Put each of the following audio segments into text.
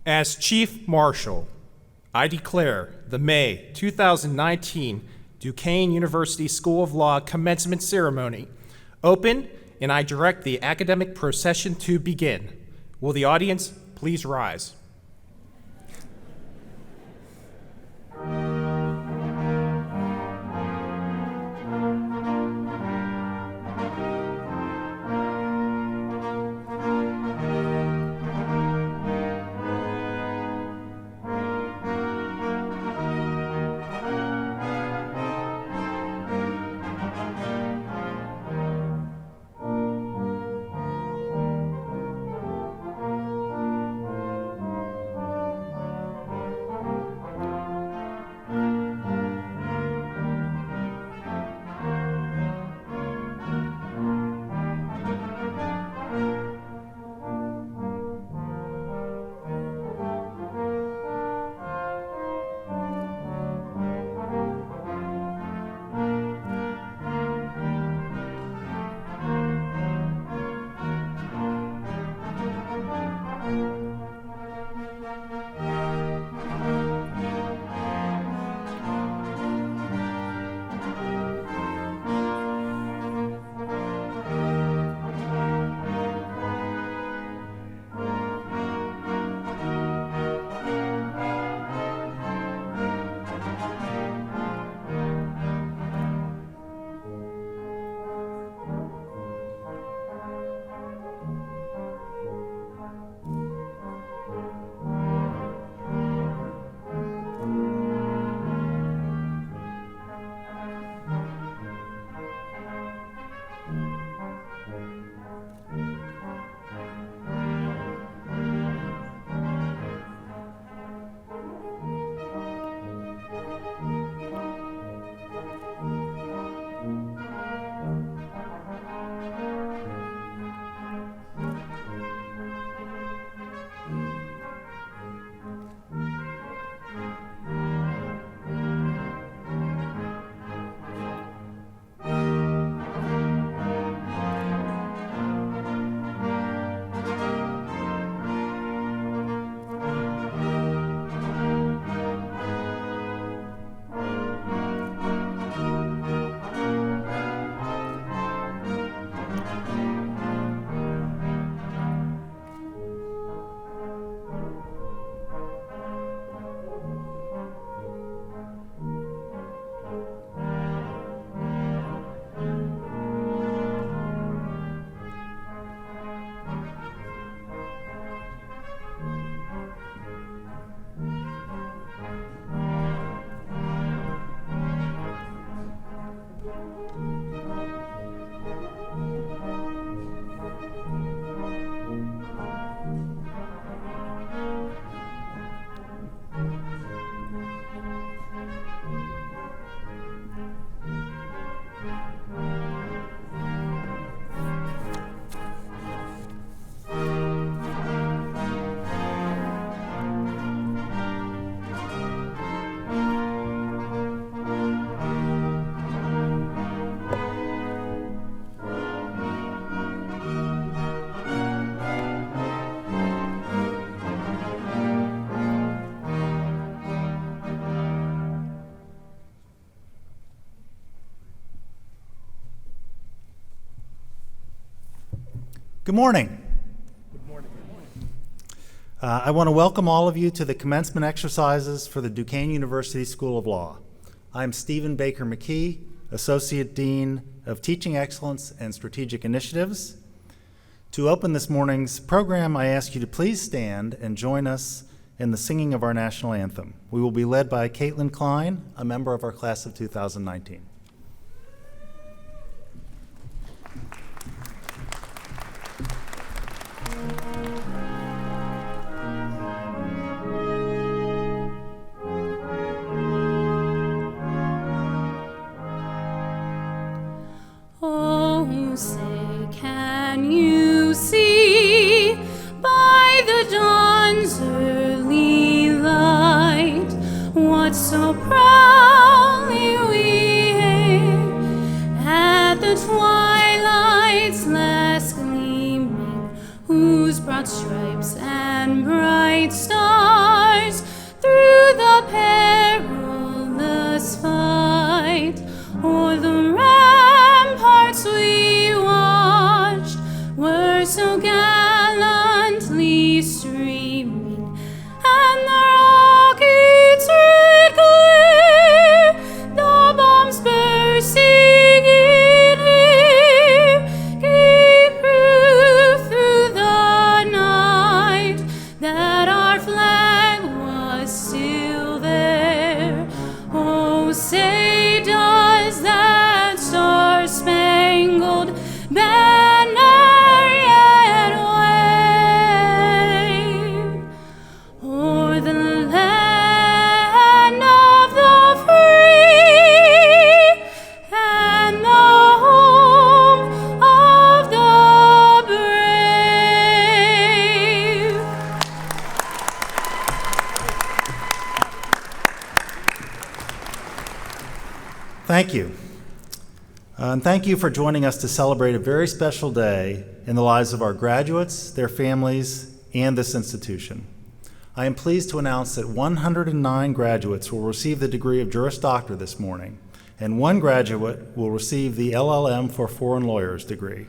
As Chief Marshal, I declare the May 2019 Duquesne University School of Law commencement ceremony open, and I direct the academic procession to begin. Will the audience please rise? Good morning. Good morning. I want to welcome all of you to the commencement exercises for the Duquesne University School of Law. I'm Stephen Baker McKee, Associate Dean of Teaching Excellence and Strategic Initiatives. To open this morning's program, I ask you to please stand and join us in the singing of our national anthem. We will be led by Caitlin Klein, a member of our class of 2019. Oh, say, can you see by the dawn's early light what so proudly we hailed at the twilight's last gleaming, whose broad stripes and bright stars Thank you. And thank you for joining us to celebrate a very special day in the lives of our graduates, their families, and this institution. I am pleased to announce that 109 graduates will receive the degree of Juris Doctor this morning, and 1 graduate will receive the LLM for Foreign Lawyers degree.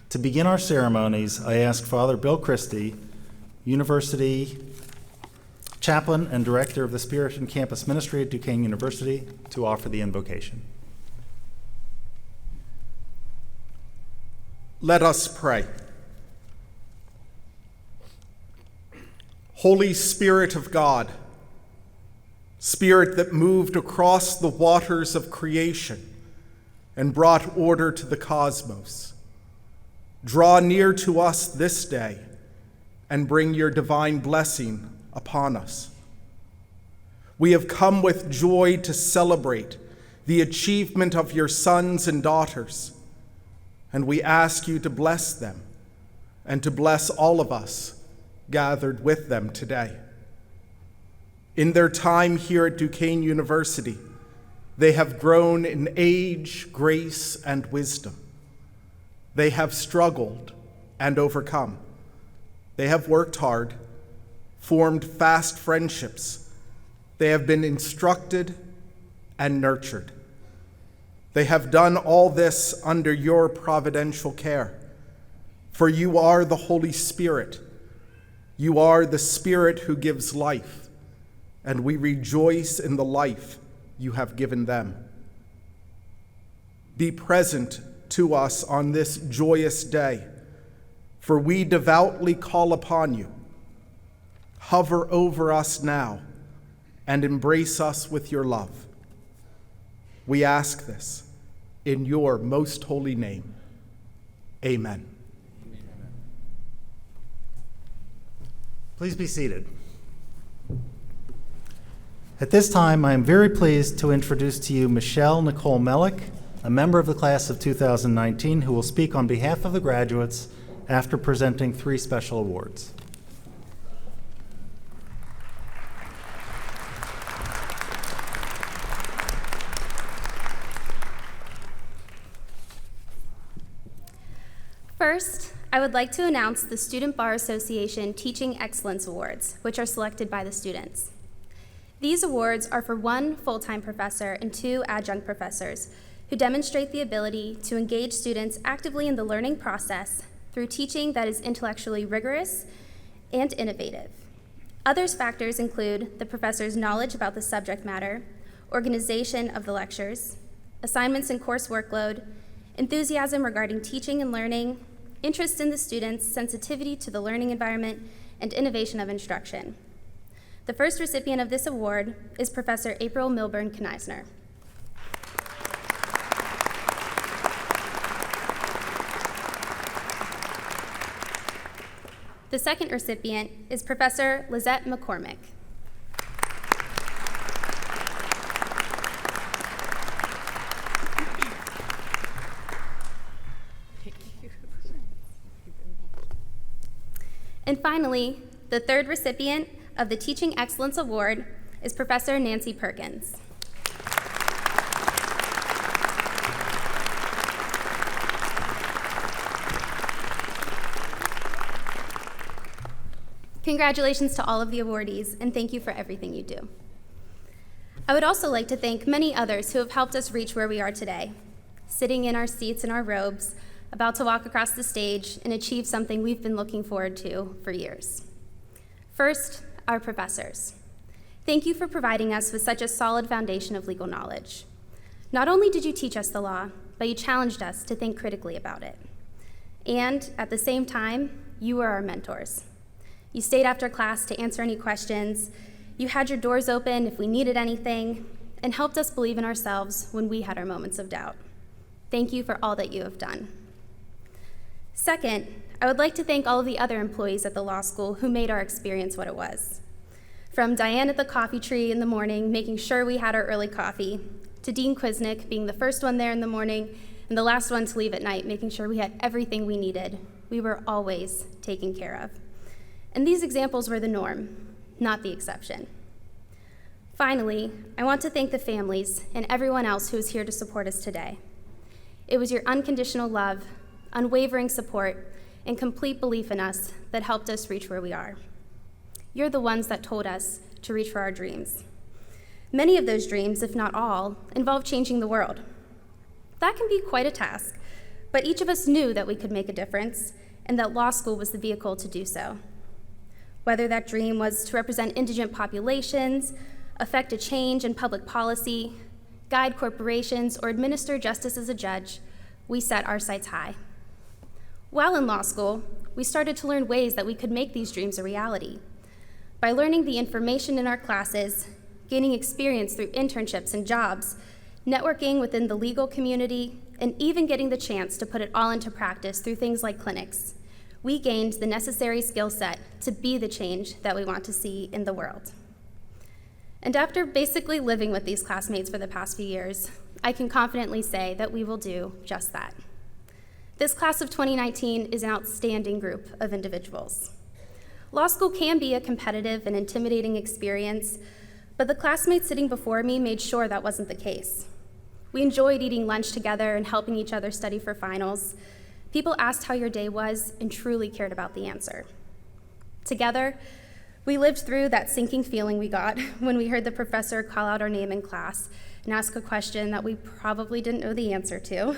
To begin our ceremonies, I ask Father Bill Christie, University Chaplain and Director of the Spirit and Campus Ministry at Duquesne University, to offer the invocation. Let us pray. Holy Spirit of God, Spirit that moved across the waters of creation and brought order to the cosmos, draw near to us this day and bring your divine blessing upon us. We have come with joy to celebrate the achievement of your sons and daughters, and we ask you to bless them and to bless all of us gathered with them today. In their time here at Duquesne University, they have grown in age, grace, and wisdom. They have struggled and overcome. They have worked hard, formed fast friendships. They have been instructed and nurtured. They have done all this under your providential care, for you are the Holy Spirit. You are the Spirit who gives life, and we rejoice in the life you have given them. Be present to us on this joyous day, for we devoutly call upon you. Hover over us now and embrace us with your love. We ask this in your most holy name. Amen. Please be seated. At this time, I am very pleased to introduce to you Michelle Nicole Mellick, a member of the class of 2019, who will speak on behalf of the graduates after presenting 3 special awards. First, I would like to announce the Student Bar Association Teaching Excellence Awards, which are selected by the students. These awards are for 1 full-time professor and 2 adjunct professors who demonstrate the ability to engage students actively in the learning process through teaching that is intellectually rigorous and innovative. Other factors include the professor's knowledge about the subject matter, organization of the lectures, assignments and course workload, enthusiasm regarding teaching and learning, interest in the students, sensitivity to the learning environment, and innovation of instruction. The first recipient of this award is Professor April Milburn-Kneisner. The second recipient is Professor Lizette McCormick. And finally, the third recipient of the Teaching Excellence Award is Professor Nancy Perkins. Congratulations to all of the awardees, and thank you for everything you do. I would also like to thank many others who have helped us reach where we are today, sitting in our seats in our robes, about to walk across the stage and achieve something we've been looking forward to for years. First, our professors. Thank you for providing us with such a solid foundation of legal knowledge. Not only did you teach us the law, but you challenged us to think critically about it. And at the same time, you were our mentors. You stayed after class to answer any questions. You had your doors open if we needed anything, and helped us believe in ourselves when we had our moments of doubt. Thank you for all that you have done. Second, I would like to thank all of the other employees at the law school who made our experience what it was. From Diane at the coffee tree in the morning, making sure we had our early coffee, to Dean Quiznick being the first one there in the morning and the last one to leave at night, making sure we had everything we needed. We were always taken care of. And these examples were the norm, not the exception. Finally, I want to thank the families and everyone else who is here to support us today. It was your unconditional love, unwavering support, and complete belief in us that helped us reach where we are. You're the ones that told us to reach for our dreams. Many of those dreams, if not all, involve changing the world. That can be quite a task, but each of us knew that we could make a difference and that law school was the vehicle to do so. Whether that dream was to represent indigent populations, affect a change in public policy, guide corporations, or administer justice as a judge, we set our sights high. While in law school, we started to learn ways that we could make these dreams a reality. By learning the information in our classes, gaining experience through internships and jobs, networking within the legal community, and even getting the chance to put it all into practice through things like clinics, we gained the necessary skill set to be the change that we want to see in the world. And after basically living with these classmates for the past few years, I can confidently say that we will do just that. This class of 2019 is an outstanding group of individuals. Law school can be a competitive and intimidating experience, but the classmates sitting before me made sure that wasn't the case. We enjoyed eating lunch together and helping each other study for finals. People asked how your day was and truly cared about the answer. Together, we lived through that sinking feeling we got when we heard the professor call out our name in class and ask a question that we probably didn't know the answer to.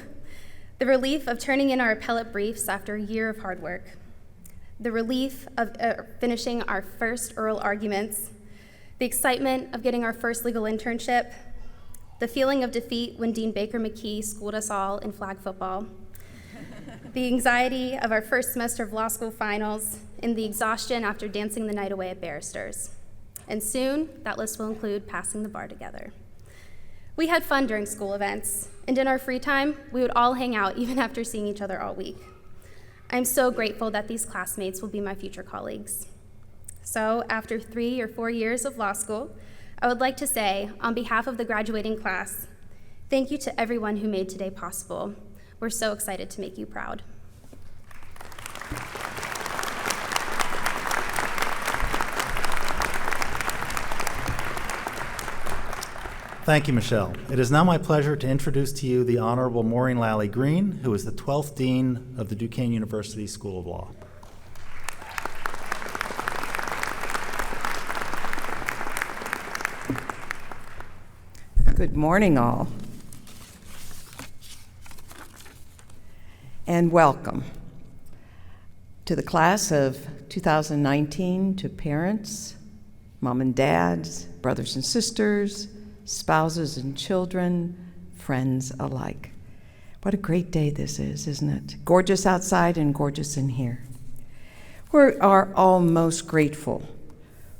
The relief of turning in our appellate briefs after a year of hard work. The relief of finishing our first oral arguments. The excitement of getting our first legal internship. The feeling of defeat when Dean Baker McKee schooled us all in flag football. The anxiety of our first semester of law school finals, and the exhaustion after dancing the night away at Barristers. And soon, that list will include passing the bar together. We had fun during school events, and in our free time, we would all hang out even after seeing each other all week. I'm so grateful that these classmates will be my future colleagues. So after 3 or 4 years of law school, I would like to say, on behalf of the graduating class, thank you to everyone who made today possible. We're so excited to make you proud. Thank you, Michelle. It is now my pleasure to introduce to you the Honorable Maureen Lally Green, who is the 12th Dean of the Duquesne University School of Law. Good morning, all, and welcome to the class of 2019, to parents, mom and dads, brothers and sisters, spouses and children, friends alike. What a great day this is, isn't it? Gorgeous outside and gorgeous in here. We are all most grateful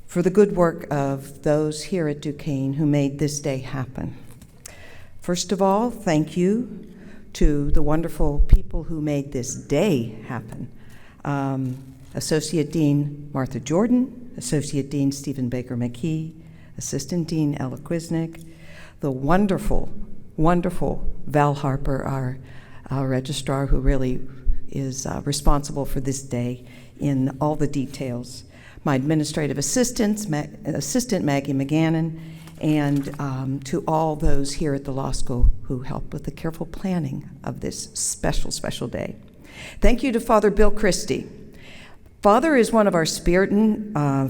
for the good work of those here at Duquesne who made this day happen. First of all, thank you to the wonderful people who made this day happen. Associate Dean Martha Jordan, Associate Dean Stephen Baker McKee, Assistant Dean Ella Quiznick, the wonderful, wonderful Val Harper, our registrar, who really is responsible for this day in all the details. My administrative assistants, Assistant Maggie McGannon, and to all those here at the law school who helped with the careful planning of this special, special day. Thank you to Father Bill Christie. Father is one of our Spirit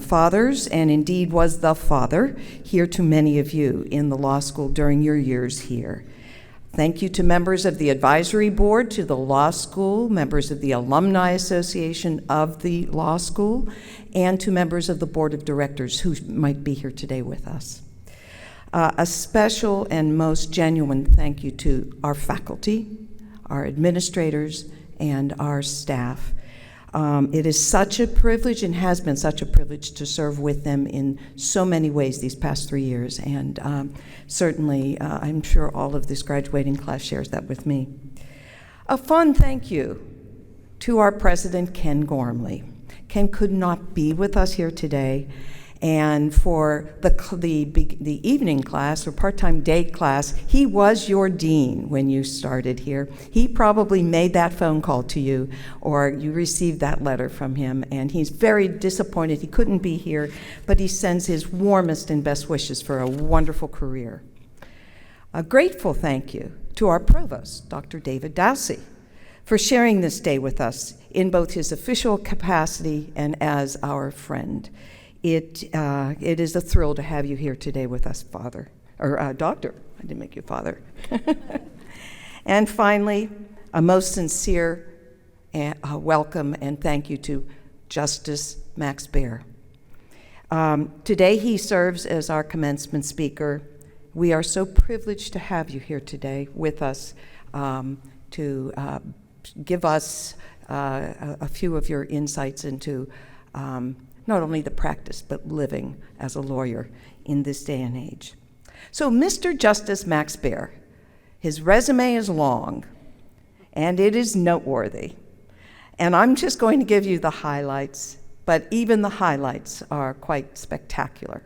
fathers, and indeed was the father here to many of you in the law school during your years here. Thank you to members of the advisory board, to the law school, members of the Alumni Association of the law school, and to members of the board of directors who might be here today with us. A special and most genuine thank you to our faculty, our administrators, and our staff. It is such a privilege and has been such a privilege to serve with them in so many ways these past 3 years, and certainly I'm sure all of this graduating class shares that with me. A fond thank you to our president, Ken Gormley. Ken could not be with us here today, And for the evening class or part-time day class, he was your dean when you started here. He probably made that phone call to you, or you received that letter from him, and he's very disappointed he couldn't be here, but he sends his warmest and best wishes for a wonderful career. A grateful thank you to our provost, Dr. David Dowsey, for sharing this day with us in both his official capacity and as our friend. It is a thrill to have you here today with us, Father, or Doctor. I didn't make you Father. And finally, a most sincere welcome and thank you to Justice Max Baer. Today he serves as our commencement speaker. We are so privileged to have you here today with us to give us a few of your insights into not only the practice, but living as a lawyer in this day and age. So Mr. Justice Max Baer, his resume is long, and it is noteworthy. And I'm just going to give you the highlights, but even the highlights are quite spectacular.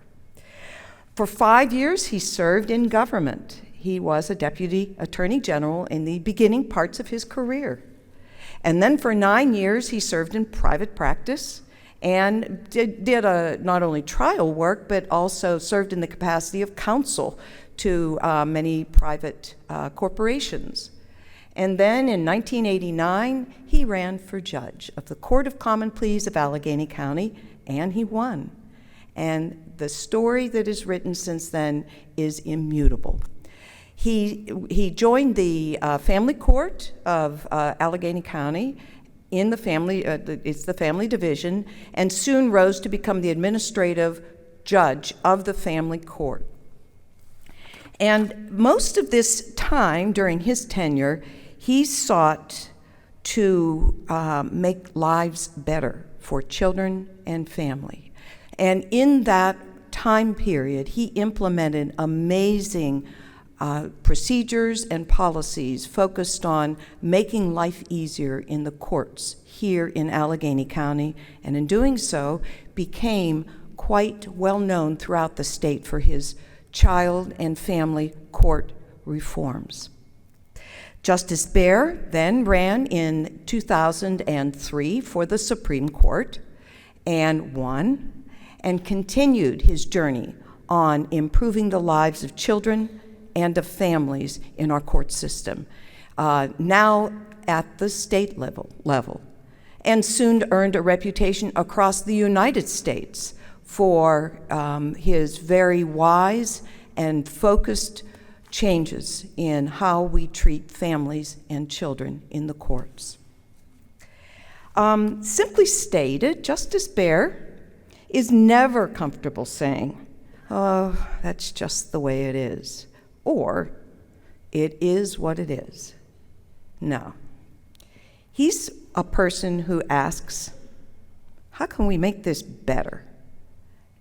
For 5 years, he served in government. He was a deputy attorney general in the beginning parts of his career. And then for 9 years, he served in private practice and did not only trial work, but also served in the capacity of counsel to many private corporations. And then in 1989, he ran for judge of the Court of Common Pleas of Allegheny County, and he won. And the story that is written since then is immutable. He joined the family court of Allegheny County in the family, it's the family division, and soon rose to become the administrative judge of the family court. And most of this time during his tenure, he sought to make lives better for children and family. And in that time period, he implemented amazing procedures and policies focused on making life easier in the courts here in Allegheny County, and in doing so became quite well known throughout the state for his child and family court reforms. Justice Baer then ran in 2003 for the Supreme Court and won, and continued his journey on improving the lives of children and of families in our court system, now at the state level, and soon earned a reputation across the United States for his very wise and focused changes in how we treat families and children in the courts. Simply stated, Justice Baer is never comfortable saying, "Oh, that's just the way it is," or "it is what it is." No. He's a person who asks, how can we make this better?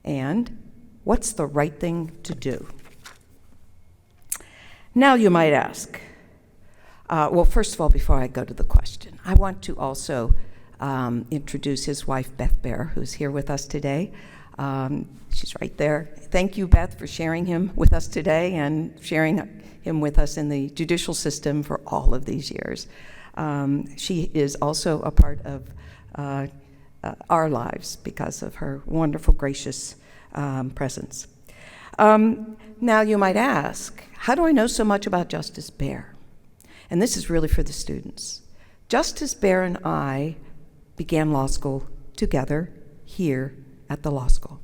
And what's the right thing to do? Now you might ask, well, first of all, before I go to the question, I want to also introduce his wife, Beth Baer, who's here with us today. She's right there. Thank you, Beth, for sharing him with us today and sharing him with us in the judicial system for all of these years. She is also a part of our lives because of her wonderful, gracious presence. Now you might ask, how do I know so much about Justice Baer? And this is really for the students. Justice Baer and I began law school together here at the law school.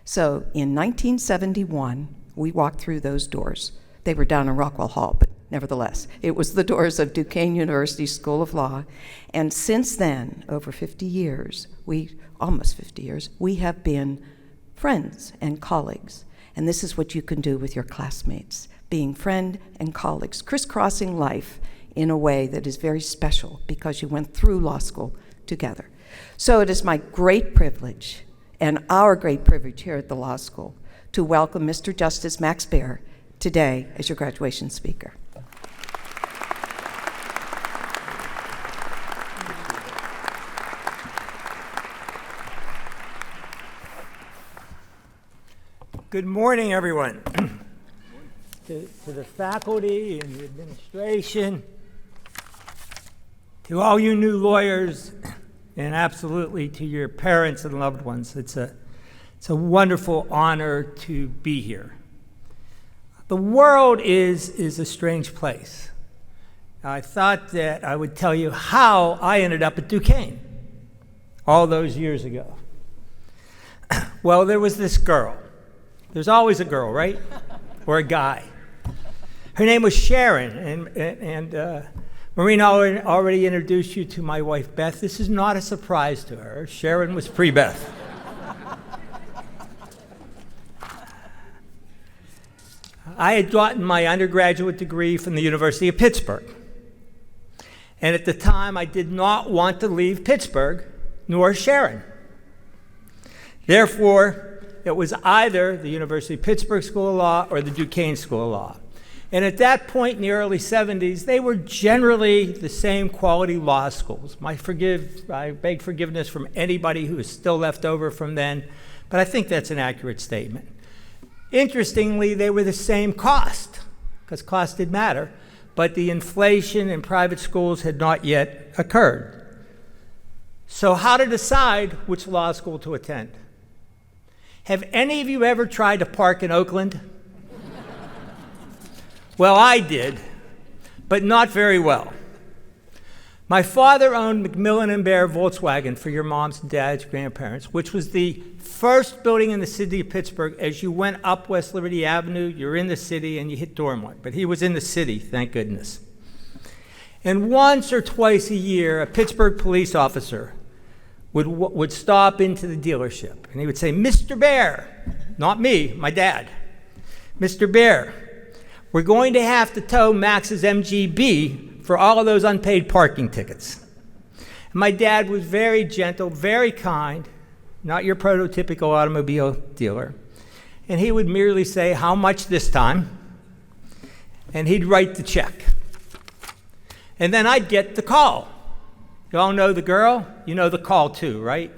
So in 1971, we walked through those doors. They were down in Rockwell Hall, but nevertheless, it was the doors of Duquesne University School of Law. And since then, over 50 years, almost 50 years, we have been friends and colleagues. And this is what you can do with your classmates, being friend and colleagues, crisscrossing life in a way that is very special because you went through law school together. So it is my great privilege and our great privilege here at the law school to welcome Mr. Justice Max Baer today as your graduation speaker. Good morning, everyone. to the faculty and the administration, to all you new lawyers, and absolutely to your parents and loved ones. It's a wonderful honor to be here. The world is a strange place. I thought that I would tell you how I ended up at Duquesne all those years ago. Well, there was this girl. There's always a girl, right? Or a guy. Her name was Sharon, and Maureen already introduced you to my wife, Beth. This is not a surprise to her. Sharon was pre-Beth. I had gotten my undergraduate degree from the University of Pittsburgh. And at the time, I did not want to leave Pittsburgh, nor Sharon. Therefore, it was either the University of Pittsburgh School of Law or the Duquesne School of Law. And at that point in the early 70s, they were generally the same quality law schools. I beg forgiveness from anybody who is still left over from then, but I think that's an accurate statement. Interestingly, they were the same cost, because cost did matter, but the inflation in private schools had not yet occurred. So how to decide which law school to attend? Have any of you ever tried to park in Oakland? Well, I did, but not very well. My father owned Macmillan & Bear Volkswagen for your mom's and dad's grandparents, which was the first building in the city of Pittsburgh. As you went up West Liberty Avenue, you're in the city and you hit Dormont. But he was in the city, thank goodness. And once or twice a year, a Pittsburgh police officer would stop into the dealership. And he would say, "Mr. Bear," not me, my dad, "Mr. Bear, we're going to have to tow Max's MGB for all of those unpaid parking tickets." And my dad was very gentle, very kind, not your prototypical automobile dealer. And he would merely say, "How much this time?" And he'd write the check. And then I'd get the call. You all know the girl? You know the call too, right?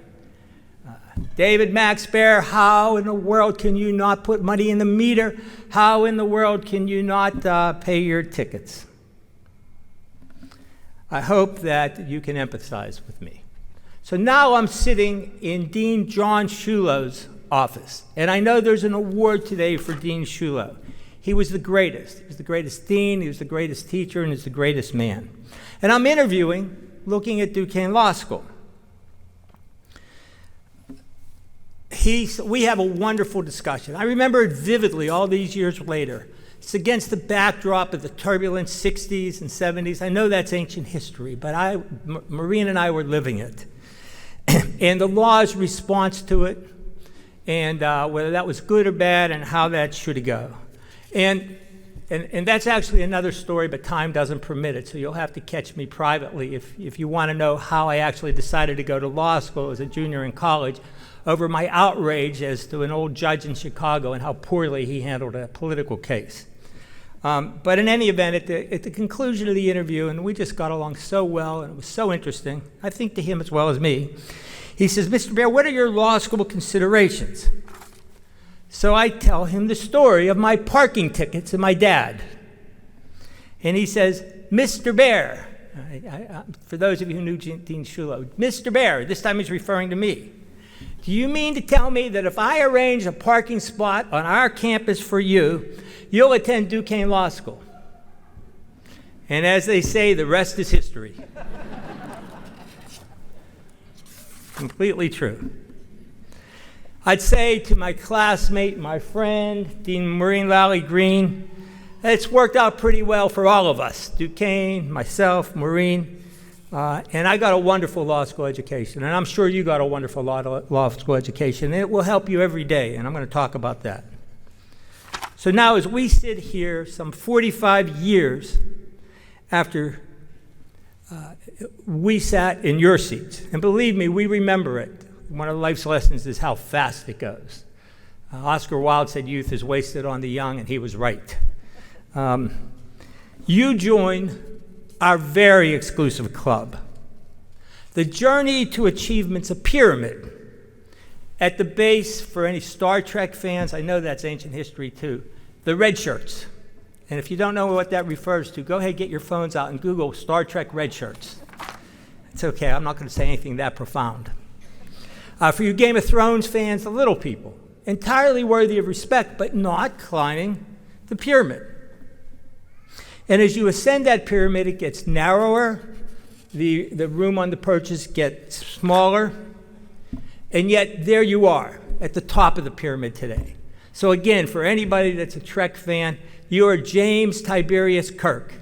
"David Max Bear, how in the world can you not put money in the meter? How in the world can you not pay your tickets?" I hope that you can empathize with me. So now I'm sitting in Dean John Shulow's office, and I know there's an award today for Dean Shulow. He was the greatest. He was the greatest dean, he was the greatest teacher, and he's the greatest man. And I'm interviewing, looking at Duquesne Law School. We have a wonderful discussion. I remember it vividly all these years later. It's against the backdrop of the turbulent 60s and 70s. I know that's ancient history, but Maureen and I were living it. And the law's response to it, and whether that was good or bad, and how that should go. And that's actually another story, but time doesn't permit it, so you'll have to catch me privately if you want to know how I actually decided to go to law school as a junior in college over my outrage as to an old judge in Chicago and how poorly he handled a political case. But in any event, at the conclusion of the interview, and we just got along so well, and it was so interesting, I think to him as well as me, he says, "Mr. Bear, what are your law school considerations?" So I tell him the story of my parking tickets and my dad. And he says, "Mr. Bear," for those of you who knew Dean Shulow, "Mr. Bear," this time he's referring to me, "do you mean to tell me that if I arrange a parking spot on our campus for you, you'll attend Duquesne Law School?" And as they say, the rest is history. Completely true. I'd say to my classmate, my friend, Dean Maureen Lally Green, it's worked out pretty well for all of us, Duquesne, myself, Maureen, and I got a wonderful law school education, and I'm sure you got a wonderful law school education, and it will help you every day, and I'm going to talk about that. So now as we sit here some 45 years after we sat in your seats, and believe me, we remember it. One of life's lessons is how fast it goes. Oscar Wilde said youth is wasted on the young, and he was right. You joined our very exclusive club. The journey to achievement's a pyramid, At the base, for any Star Trek fans, I know that's ancient history too, the red shirts. And if you don't know what that refers to, go ahead, get your phones out and Google Star Trek red shirts. It's okay, I'm not going to say anything that profound. For you Game of Thrones fans, the little people, entirely worthy of respect, but not climbing the pyramid. And as you ascend that pyramid, it gets narrower, the room on the perches gets smaller, and yet there you are at the top of the pyramid today. So again, for anybody that's a Trek fan, you are James Tiberius Kirk,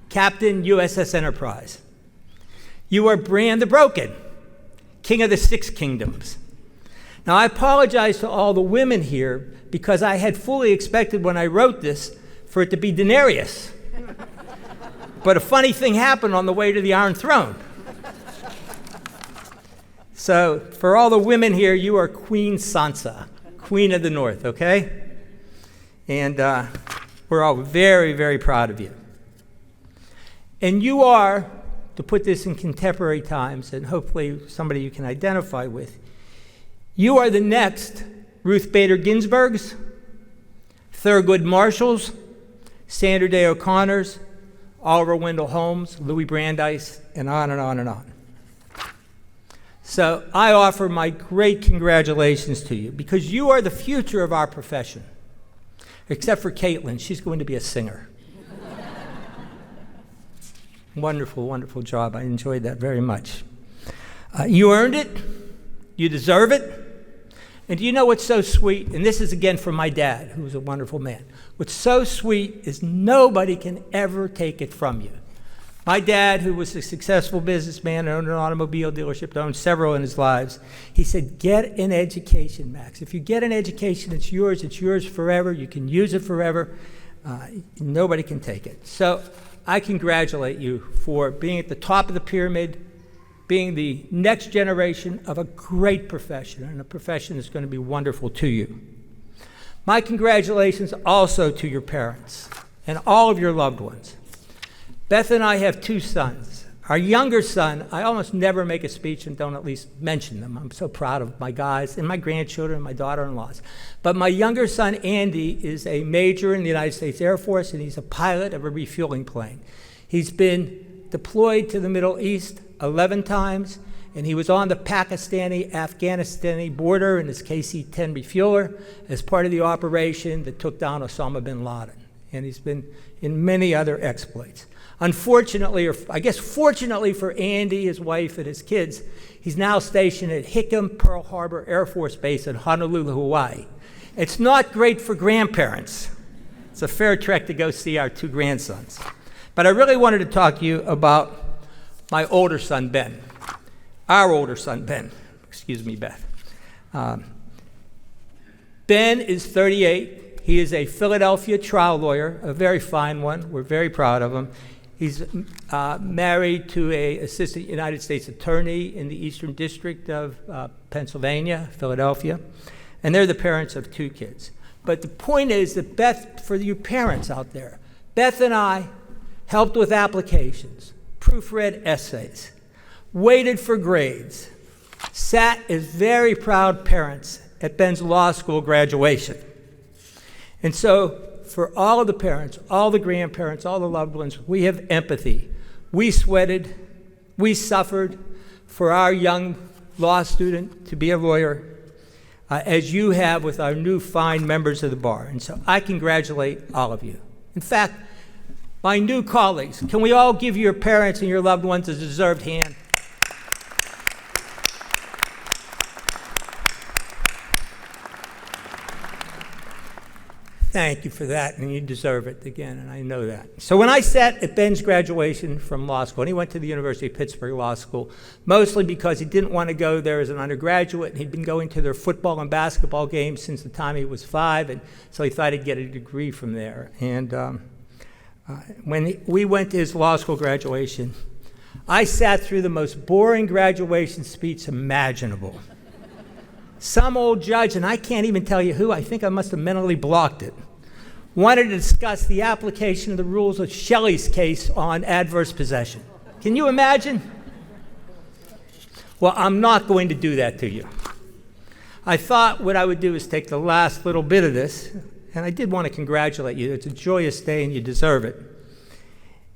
Captain USS Enterprise. You are Bran the Broken, King of the Six Kingdoms. Now, I apologize to all the women here because I had fully expected when I wrote this for it to be Daenerys. But a funny thing happened on the way to the Iron Throne. So, for all the women here, you are Queen Sansa, Queen of the North, okay? And we're all very, very proud of you. And you are, to put this in contemporary times, and hopefully somebody you can identify with, you are the next Ruth Bader Ginsburgs, Thurgood Marshalls, Sandra Day O'Connors, Oliver Wendell Holmes, Louis Brandeis, and on and on and on. So I offer my great congratulations to you because you are the future of our profession. Except for Caitlin, she's going to be a singer. Wonderful, wonderful job. I enjoyed that very much. You earned it. You deserve it. And do you know what's so sweet? And this is again from my dad, who was a wonderful man. What's so sweet is nobody can ever take it from you. My dad, who was a successful businessman, owned an automobile dealership, owned several in his lives, he said, get an education, Max. If you get an education, it's yours forever, you can use it forever, nobody can take it. So I congratulate you for being at the top of the pyramid, being the next generation of a great profession, and a profession that's going to be wonderful to you. My congratulations also to your parents and all of your loved ones. Beth and I have two sons. Our younger son, I almost never make a speech and don't at least mention them. I'm so proud of my guys and my grandchildren and my daughter-in-laws. But my younger son, Andy, is a major in the United States Air Force, and he's a pilot of a refueling plane. He's been deployed to the Middle East 11 times, and he was on the Pakistani-Afghanistani border in his KC-10 refueler as part of the operation that took down Osama bin Laden. And he's been in many other exploits. Unfortunately, or I guess fortunately for Andy, his wife, and his kids, he's now stationed at Hickam Pearl Harbor Air Force Base in Honolulu, Hawaii. It's not great for grandparents. It's a fair trek to go see our two grandsons. But I really wanted to talk to you about my older son, Ben. Our older son, Ben. Excuse me, Beth. Ben is 38. He is a Philadelphia trial lawyer, a very fine one. We're very proud of him. He's married to an assistant United States attorney in the Eastern District of Pennsylvania, Philadelphia, and they're the parents of two kids. But the point is that Beth, for you parents out there, Beth and I helped with applications, proofread essays, waited for grades, sat as very proud parents at Ben's law school graduation. And so, for all of the parents, all the grandparents, all the loved ones, we have empathy. We sweated, we suffered for our young law student to be a lawyer, as you have with our new fine members of the bar. And so I congratulate all of you. In fact, my new colleagues, can we all give your parents and your loved ones a deserved hand? Thank you for that, and you deserve it again, and I know that. So when I sat at Ben's graduation from law school, and he went to the University of Pittsburgh Law School, mostly because he didn't want to go there as an undergraduate, and he'd been going to their football and basketball games since the time he was 5, and so he thought he'd get a degree from there. And when we went to his law school graduation, I sat through the most boring graduation speech imaginable. Some old judge, and I can't even tell you who, I think I must have mentally blocked it, wanted to discuss the application of the rules of Shelley's case on adverse possession. Can you imagine? Well, I'm not going to do that to you. I thought what I would do is take the last little bit of this, and I did want to congratulate you. It's a joyous day and you deserve it,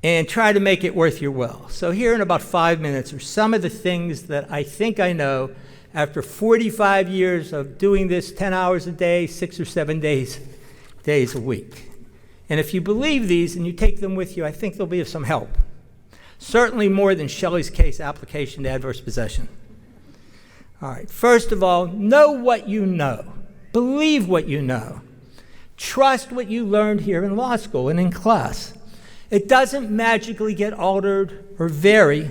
and try to make it worth your while. So here in about 5 minutes are some of the things that I think I know after 45 years of doing this 10 hours a day, 6 or 7 days a week. And if you believe these and you take them with you, I think they'll be of some help. Certainly more than Shelley's case application to adverse possession. All right, first of all, know what you know. Believe what you know. Trust what you learned here in law school and in class. It doesn't magically get altered or vary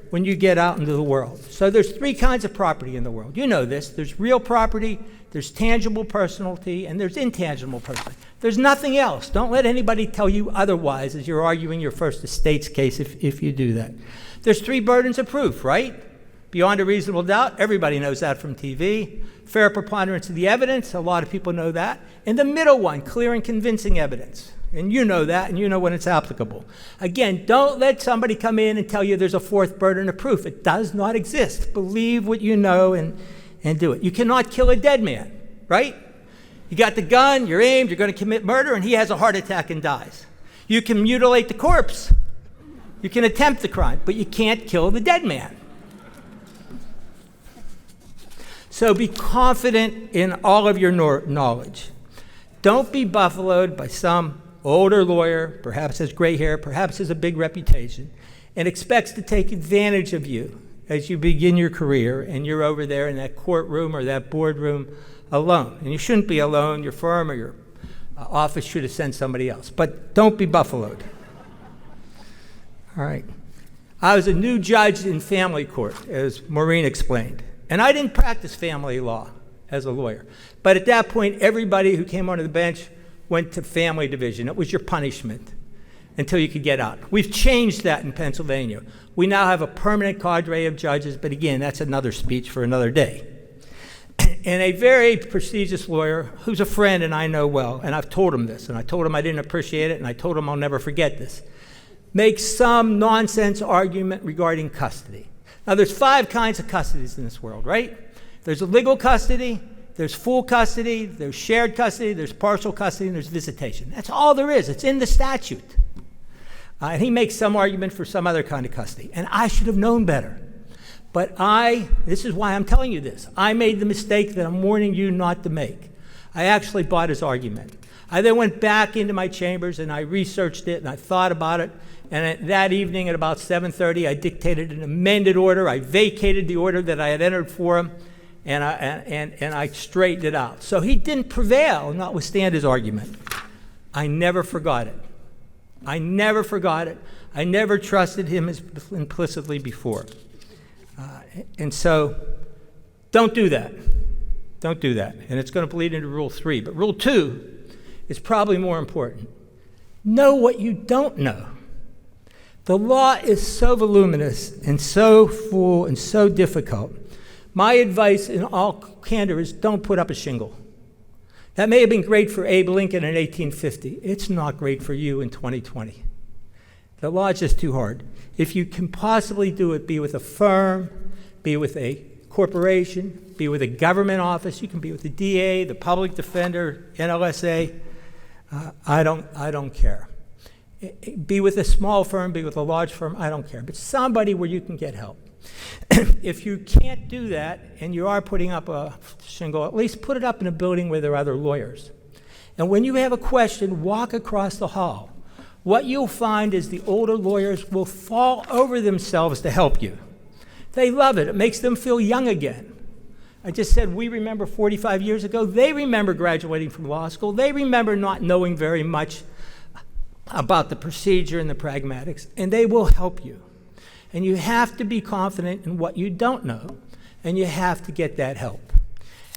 when you get out into the world. So there's 3 kinds of property in the world. You know this. There's real property, there's tangible personality, and there's intangible personality. There's nothing else. Don't let anybody tell you otherwise as you're arguing your first estates case if you do that. There's 3 burdens of proof, right? Beyond a reasonable doubt, everybody knows that from TV. Fair preponderance of the evidence, a lot of people know that. And the middle one, clear and convincing evidence. And you know that, and you know when it's applicable. Again, don't let somebody come in and tell you there's a 4th burden of proof. It does not exist. Believe what you know and do it. You cannot kill a dead man, right? You got the gun, you're aimed, you're going to commit murder, and he has a heart attack and dies. You can mutilate the corpse. You can attempt the crime, but you can't kill the dead man. So be confident in all of your knowledge. Don't be buffaloed by some older lawyer, perhaps has gray hair, perhaps has a big reputation, and expects to take advantage of you as you begin your career and you're over there in that courtroom or that boardroom alone. And you shouldn't be alone. Your firm or your office should have sent somebody else. But don't be buffaloed. All right. I was a new judge in family court, as Maureen explained. And I didn't practice family law as a lawyer. But at that point, everybody who came onto the bench went to family division. It was your punishment until you could get out. We've changed that in Pennsylvania. We now have a permanent cadre of judges, but again, that's another speech for another day. And a very prestigious lawyer who's a friend and I know well, and I've told him this, and I told him I didn't appreciate it, and I told him I'll never forget this, makes some nonsense argument regarding custody. Now, there's 5 kinds of custodies in this world, right? There's a legal custody, there's full custody, there's shared custody, there's partial custody, and there's visitation. That's all there is. It's in the statute. And he makes some argument for some other kind of custody. And I should have known better. But this is why I'm telling you this. I made the mistake that I'm warning you not to make. I actually bought his argument. I then went back into my chambers and I researched it and I thought about it. And that evening at about 7:30, I dictated an amended order. I vacated the order that I had entered for him, and I straightened it out. So he didn't prevail, notwithstanding his argument. I never forgot it. I never forgot it. I never trusted him as implicitly before. And so don't do that. Don't do that. And it's going to bleed into Rule 3. But Rule 2 is probably more important. Know what you don't know. The law is so voluminous and so full and so difficult. My advice in all candor is don't put up a shingle. That may have been great for Abe Lincoln in 1850. It's not great for you in 2020. The law is just too hard. If you can possibly do it, be with a firm, be with a corporation, be with a government office. You can be with the DA, the public defender, NLSA. I don't care. Be with a small firm, be with a large firm, I don't care. But somebody where you can get help. If you can't do that and you are putting up a shingle, at least put it up in a building where there are other lawyers. And when you have a question, walk across the hall. What you'll find is the older lawyers will fall over themselves to help you. They love it. It makes them feel young again. I just said we remember 45 years ago. They remember graduating from law school. They remember not knowing very much about the procedure and the pragmatics, and they will help you. And you have to be confident in what you don't know, and you have to get that help.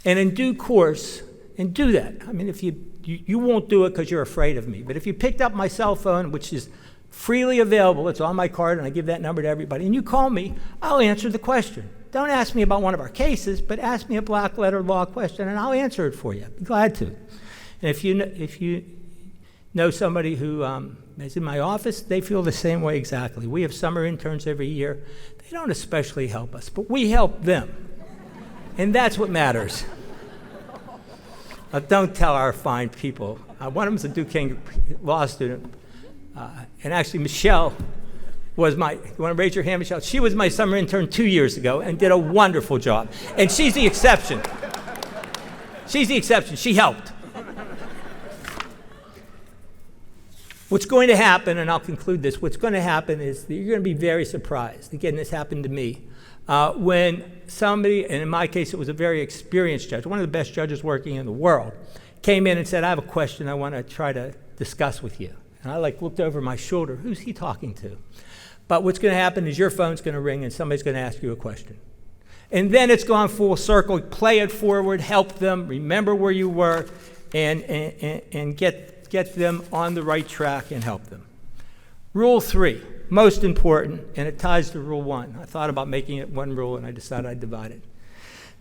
And in due course, and do that. I mean, if you won't do it because you're afraid of me, but if you picked up my cell phone, which is freely available, it's on my card, and I give that number to everybody, and you call me, I'll answer the question. Don't ask me about one of our cases, but ask me a black letter law question, and I'll answer it for you. I'd be glad to. And if you know somebody who is in my office, they feel the same way exactly. We have summer interns every year. They don't especially help us, but we help them. And that's what matters. Don't tell our fine people. One of them's a Duquesne law student. And actually, Michelle was my, you want to raise your hand, Michelle? She was my summer intern 2 years ago and did a wonderful job. And she's the exception. She's the exception. She helped. What's going to happen, and I'll conclude this, what's going to happen is that you're going to be very surprised. Again, this happened to me. When somebody, and in my case it was a very experienced judge, one of the best judges working in the world, came in and said, I have a question I want to try to discuss with you. And I looked over my shoulder, who's he talking to? But what's going to happen is your phone's going to ring and somebody's going to ask you a question. And then it's gone full circle, play it forward, help them, remember where you were, and get them on the right track and help them. Rule 3, most important, and it ties to Rule 1. I thought about making it one rule and I decided I'd divide it.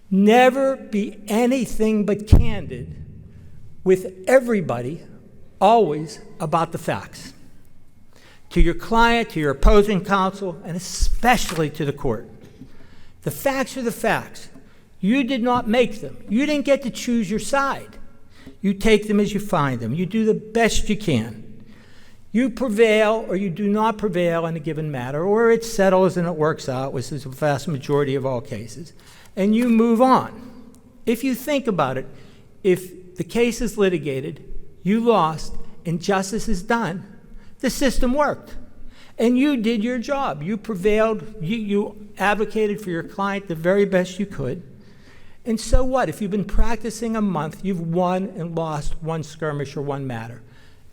Never be anything but candid with everybody, always about the facts. To your client, to your opposing counsel, and especially to the court. The facts are the facts. You did not make them. You didn't get to choose your side. You take them as you find them. You do the best you can. You prevail or you do not prevail in a given matter, or it settles and it works out, which is the vast majority of all cases, and you move on. If you think about it, if the case is litigated, you lost, and justice is done, the system worked. And you did your job. You prevailed. You advocated for your client the very best you could. And so what? If you've been practicing a month, you've won and lost one skirmish or one matter.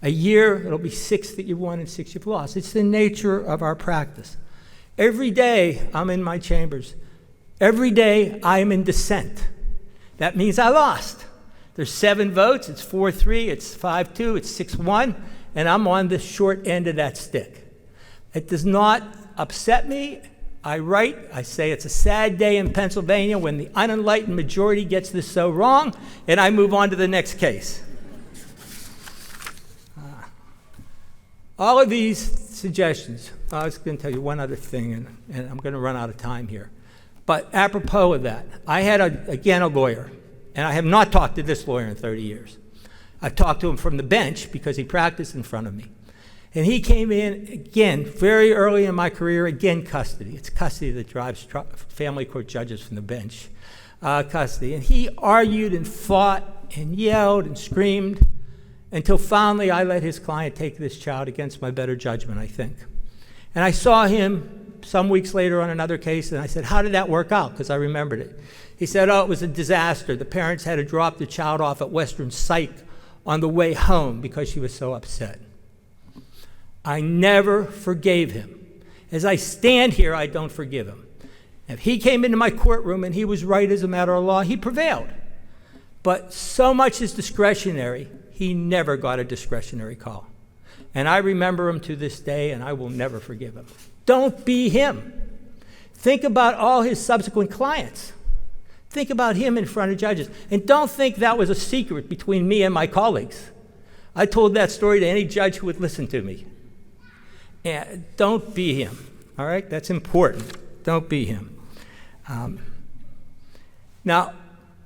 A year, it'll be 6 that you've won and 6 you've lost. It's the nature of our practice. Every day, I'm in my chambers. Every day, I am in dissent. That means I lost. There's 7 votes. It's 4-3. It's 5-2. It's 6-1. And I'm on the short end of that stick. It does not upset me. I write, I say it's a sad day in Pennsylvania when the unenlightened majority gets this so wrong, and I move on to the next case. All of these suggestions, I was going to tell you one other thing, and I'm going to run out of time here. But apropos of that, I had, a lawyer, and I have not talked to this lawyer in 30 years. I've talked to him from the bench because he practiced in front of me. And he came in, again, very early in my career, again, custody. It's custody that drives family court judges from the bench, custody. And he argued and fought and yelled and screamed until finally I let his client take this child against my better judgment, I think. And I saw him some weeks later on another case, and I said, how did that work out? Because I remembered it. He said, oh, it was a disaster. The parents had to drop the child off at Western Psych on the way home because she was so upset. I never forgave him. As I stand here, I don't forgive him. If he came into my courtroom and he was right as a matter of law, he prevailed. But so much is discretionary, he never got a discretionary call. And I remember him to this day, and I will never forgive him. Don't be him. Think about all his subsequent clients. Think about him in front of judges. And don't think that was a secret between me and my colleagues. I told that story to any judge who would listen to me. And don't be him, all right? That's important. Don't be him. Now,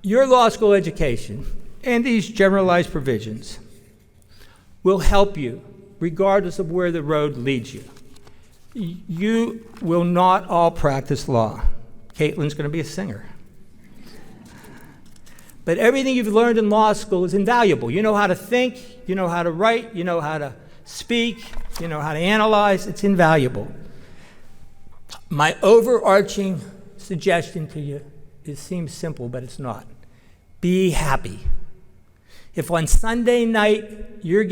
your law school education and these generalized provisions will help you regardless of where the road leads you. You will not all practice law. Caitlin's going to be a singer. But everything you've learned in law school is invaluable. You know how to think, you know how to write, you know how to speak, you know how to analyze. It's invaluable. My overarching suggestion to you, it seems simple, but it's not. Be happy. If on Sunday night you're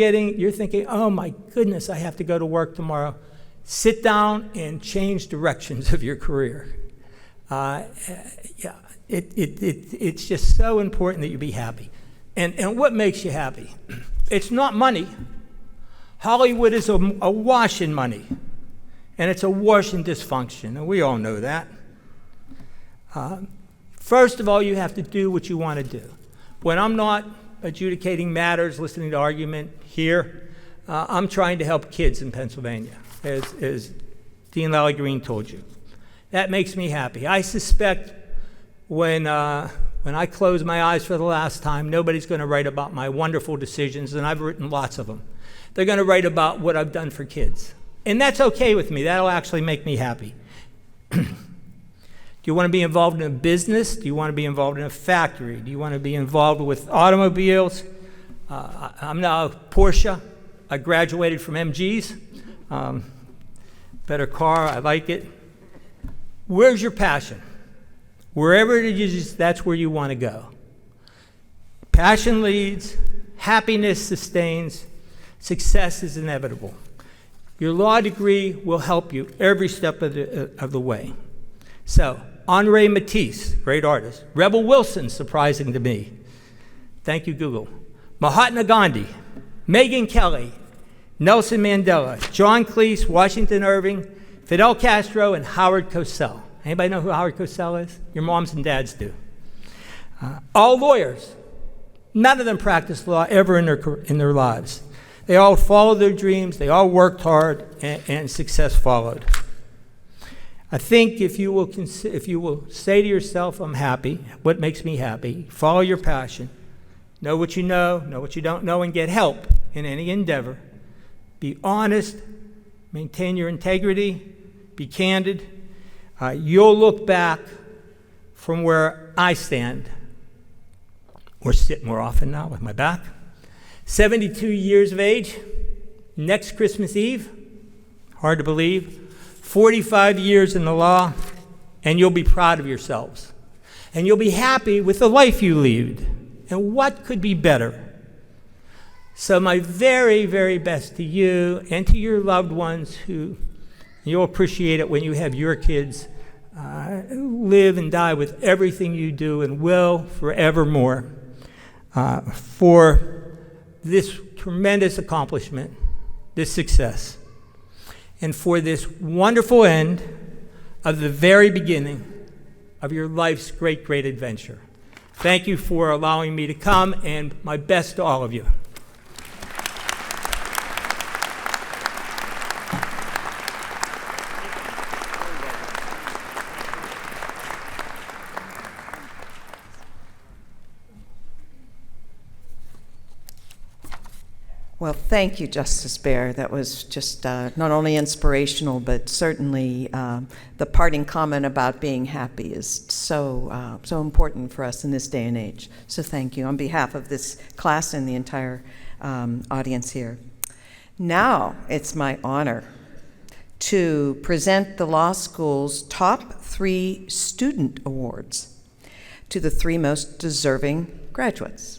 thinking, oh my goodness, I have to go to work tomorrow, sit down and change directions of your career. It's just so important that you be happy. And what makes you happy? It's not money. Hollywood is awash in money, and it's awash in dysfunction, and we all know that. First of all, you have to do what you want to do. When I'm not adjudicating matters, listening to argument here, I'm trying to help kids in Pennsylvania, as Dean Lally Green told you. That makes me happy. I suspect when when I close my eyes for the last time, nobody's going to write about my wonderful decisions, and I've written lots of them. They're going to write about what I've done for kids. And that's okay with me. That'll actually make me happy. Do you want to be involved in a business? Do you want to be involved in a factory? Do you want to be involved with automobiles? I'm now Porsche. I graduated from MG's. Better car, I like it. Where's your passion? Wherever it is, that's where you want to go. Passion leads, happiness sustains, success is inevitable. Your law degree will help you every step of the way. So, Henri Matisse, great artist. Rebel Wilson, surprising to me. Thank you, Google. Mahatma Gandhi, Megyn Kelly, Nelson Mandela, John Cleese, Washington Irving, Fidel Castro, and Howard Cosell. Anybody know who Howard Cosell is? Your moms and dads do. All lawyers. None of them practiced law ever in their lives. They all followed their dreams. They all worked hard, and success followed. I think if you will say to yourself, I'm happy, what makes me happy, follow your passion, know what you know what you don't know, and get help in any endeavor. Be honest, maintain your integrity, be candid. You'll look back from where I stand, or sit more often now with my back. 72 years of age, next Christmas Eve, hard to believe, 45 years in the law, and you'll be proud of yourselves. And you'll be happy with the life you lead. And what could be better? So my very, very best to you and to your loved ones who, you'll appreciate it when you have your kids live and die with everything you do and will forevermore for this tremendous accomplishment, this success, and for this wonderful end of the very beginning of your life's great, great adventure. Thank you for allowing me to come, and my best to all of you. Well, thank you, Justice Baer. That was just not only inspirational, but certainly the parting comment about being happy is so important for us in this day and age. So thank you on behalf of this class and the entire audience here. Now it's my honor to present the law school's top 3 student awards to the 3 most deserving graduates.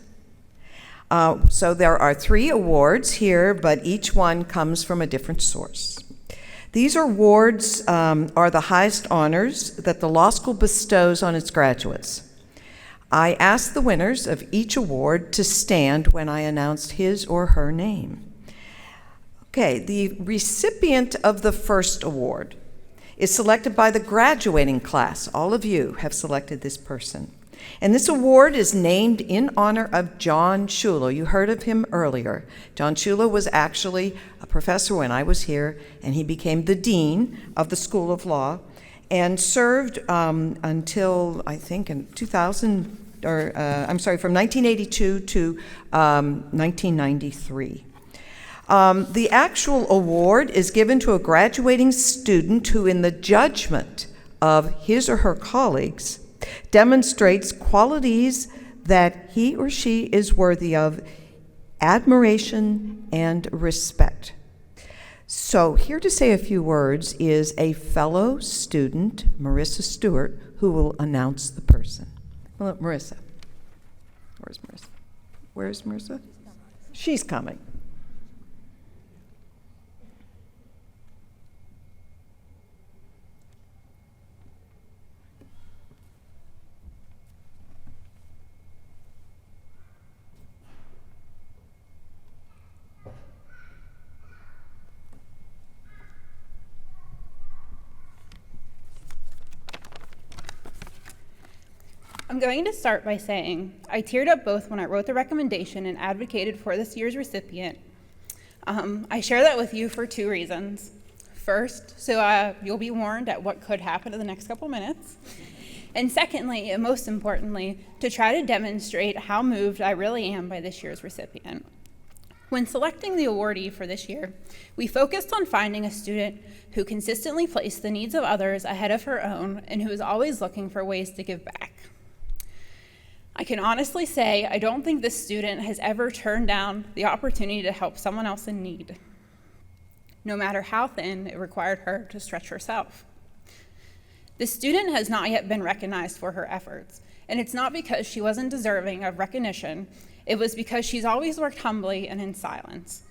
So there are 3 awards here, but each one comes from a different source. These awards are the highest honors that the law school bestows on its graduates. I asked the winners of each award to stand when I announced his or her name. Okay, the recipient of the first award is selected by the graduating class. All of you have selected this person. And this award is named in honor of John Schuler. You heard of him earlier. John Schuler was actually a professor when I was here, and he became the dean of the School of Law and served until, I think, in 2000, from 1982 to 1993. The actual award is given to a graduating student who, in the judgment of his or her colleagues, demonstrates qualities that he or she is worthy of admiration and respect. So here to say a few words is a fellow student, Marissa Stewart, who will announce the person. Well, Marissa. Where's Marissa? Where's Marissa? She's coming. I'm going to start by saying I teared up both when I wrote the recommendation and advocated for this year's recipient. I share that with you for 2 reasons. First, so you'll be warned at what could happen in the next couple minutes. And secondly, and most importantly, to try to demonstrate how moved I really am by this year's recipient. When selecting the awardee for this year, we focused on finding a student who consistently placed the needs of others ahead of her own and who is always looking for ways to give back. I can honestly say I don't think this student has ever turned down the opportunity to help someone else in need, no matter how thin it required her to stretch herself. This student has not yet been recognized for her efforts, and it's not because she wasn't deserving of recognition. It was because she's always worked humbly and in silence.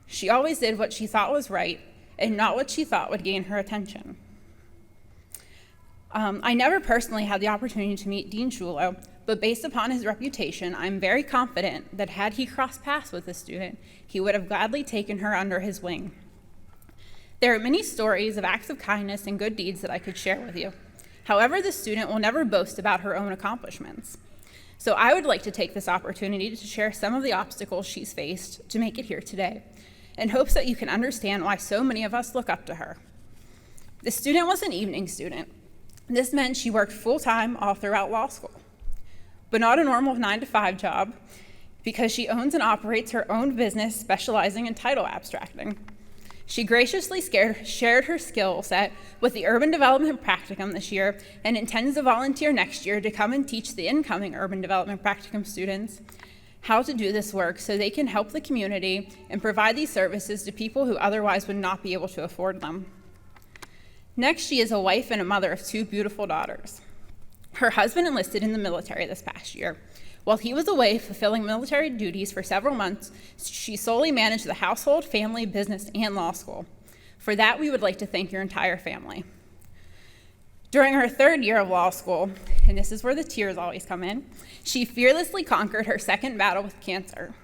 She always did what she thought was right and not what she thought would gain her attention. I never personally had the opportunity to meet Dean Shulo, but based upon his reputation, I'm very confident that had he crossed paths with this student, he would have gladly taken her under his wing. There are many stories of acts of kindness and good deeds that I could share with you. However, this student will never boast about her own accomplishments. So I would like to take this opportunity to share some of the obstacles she's faced to make it here today, in hopes that you can understand why so many of us look up to her. The student was an evening student. This meant she worked full-time all throughout law school, but not a normal 9-to-5 job, because she owns and operates her own business specializing in title abstracting. She graciously shared her skill set with the Urban Development Practicum this year and intends to volunteer next year to come and teach the incoming Urban Development Practicum students how to do this work so they can help the community and provide these services to people who otherwise would not be able to afford them. Next, she is a wife and a mother of 2 beautiful daughters. Her husband enlisted in the military this past year. While he was away fulfilling military duties for several months, she solely managed the household, family, business, and law school. For that, we would like to thank your entire family. During her 3rd year of law school, and this is where the tears always come in, she fearlessly conquered her 2nd battle with cancer.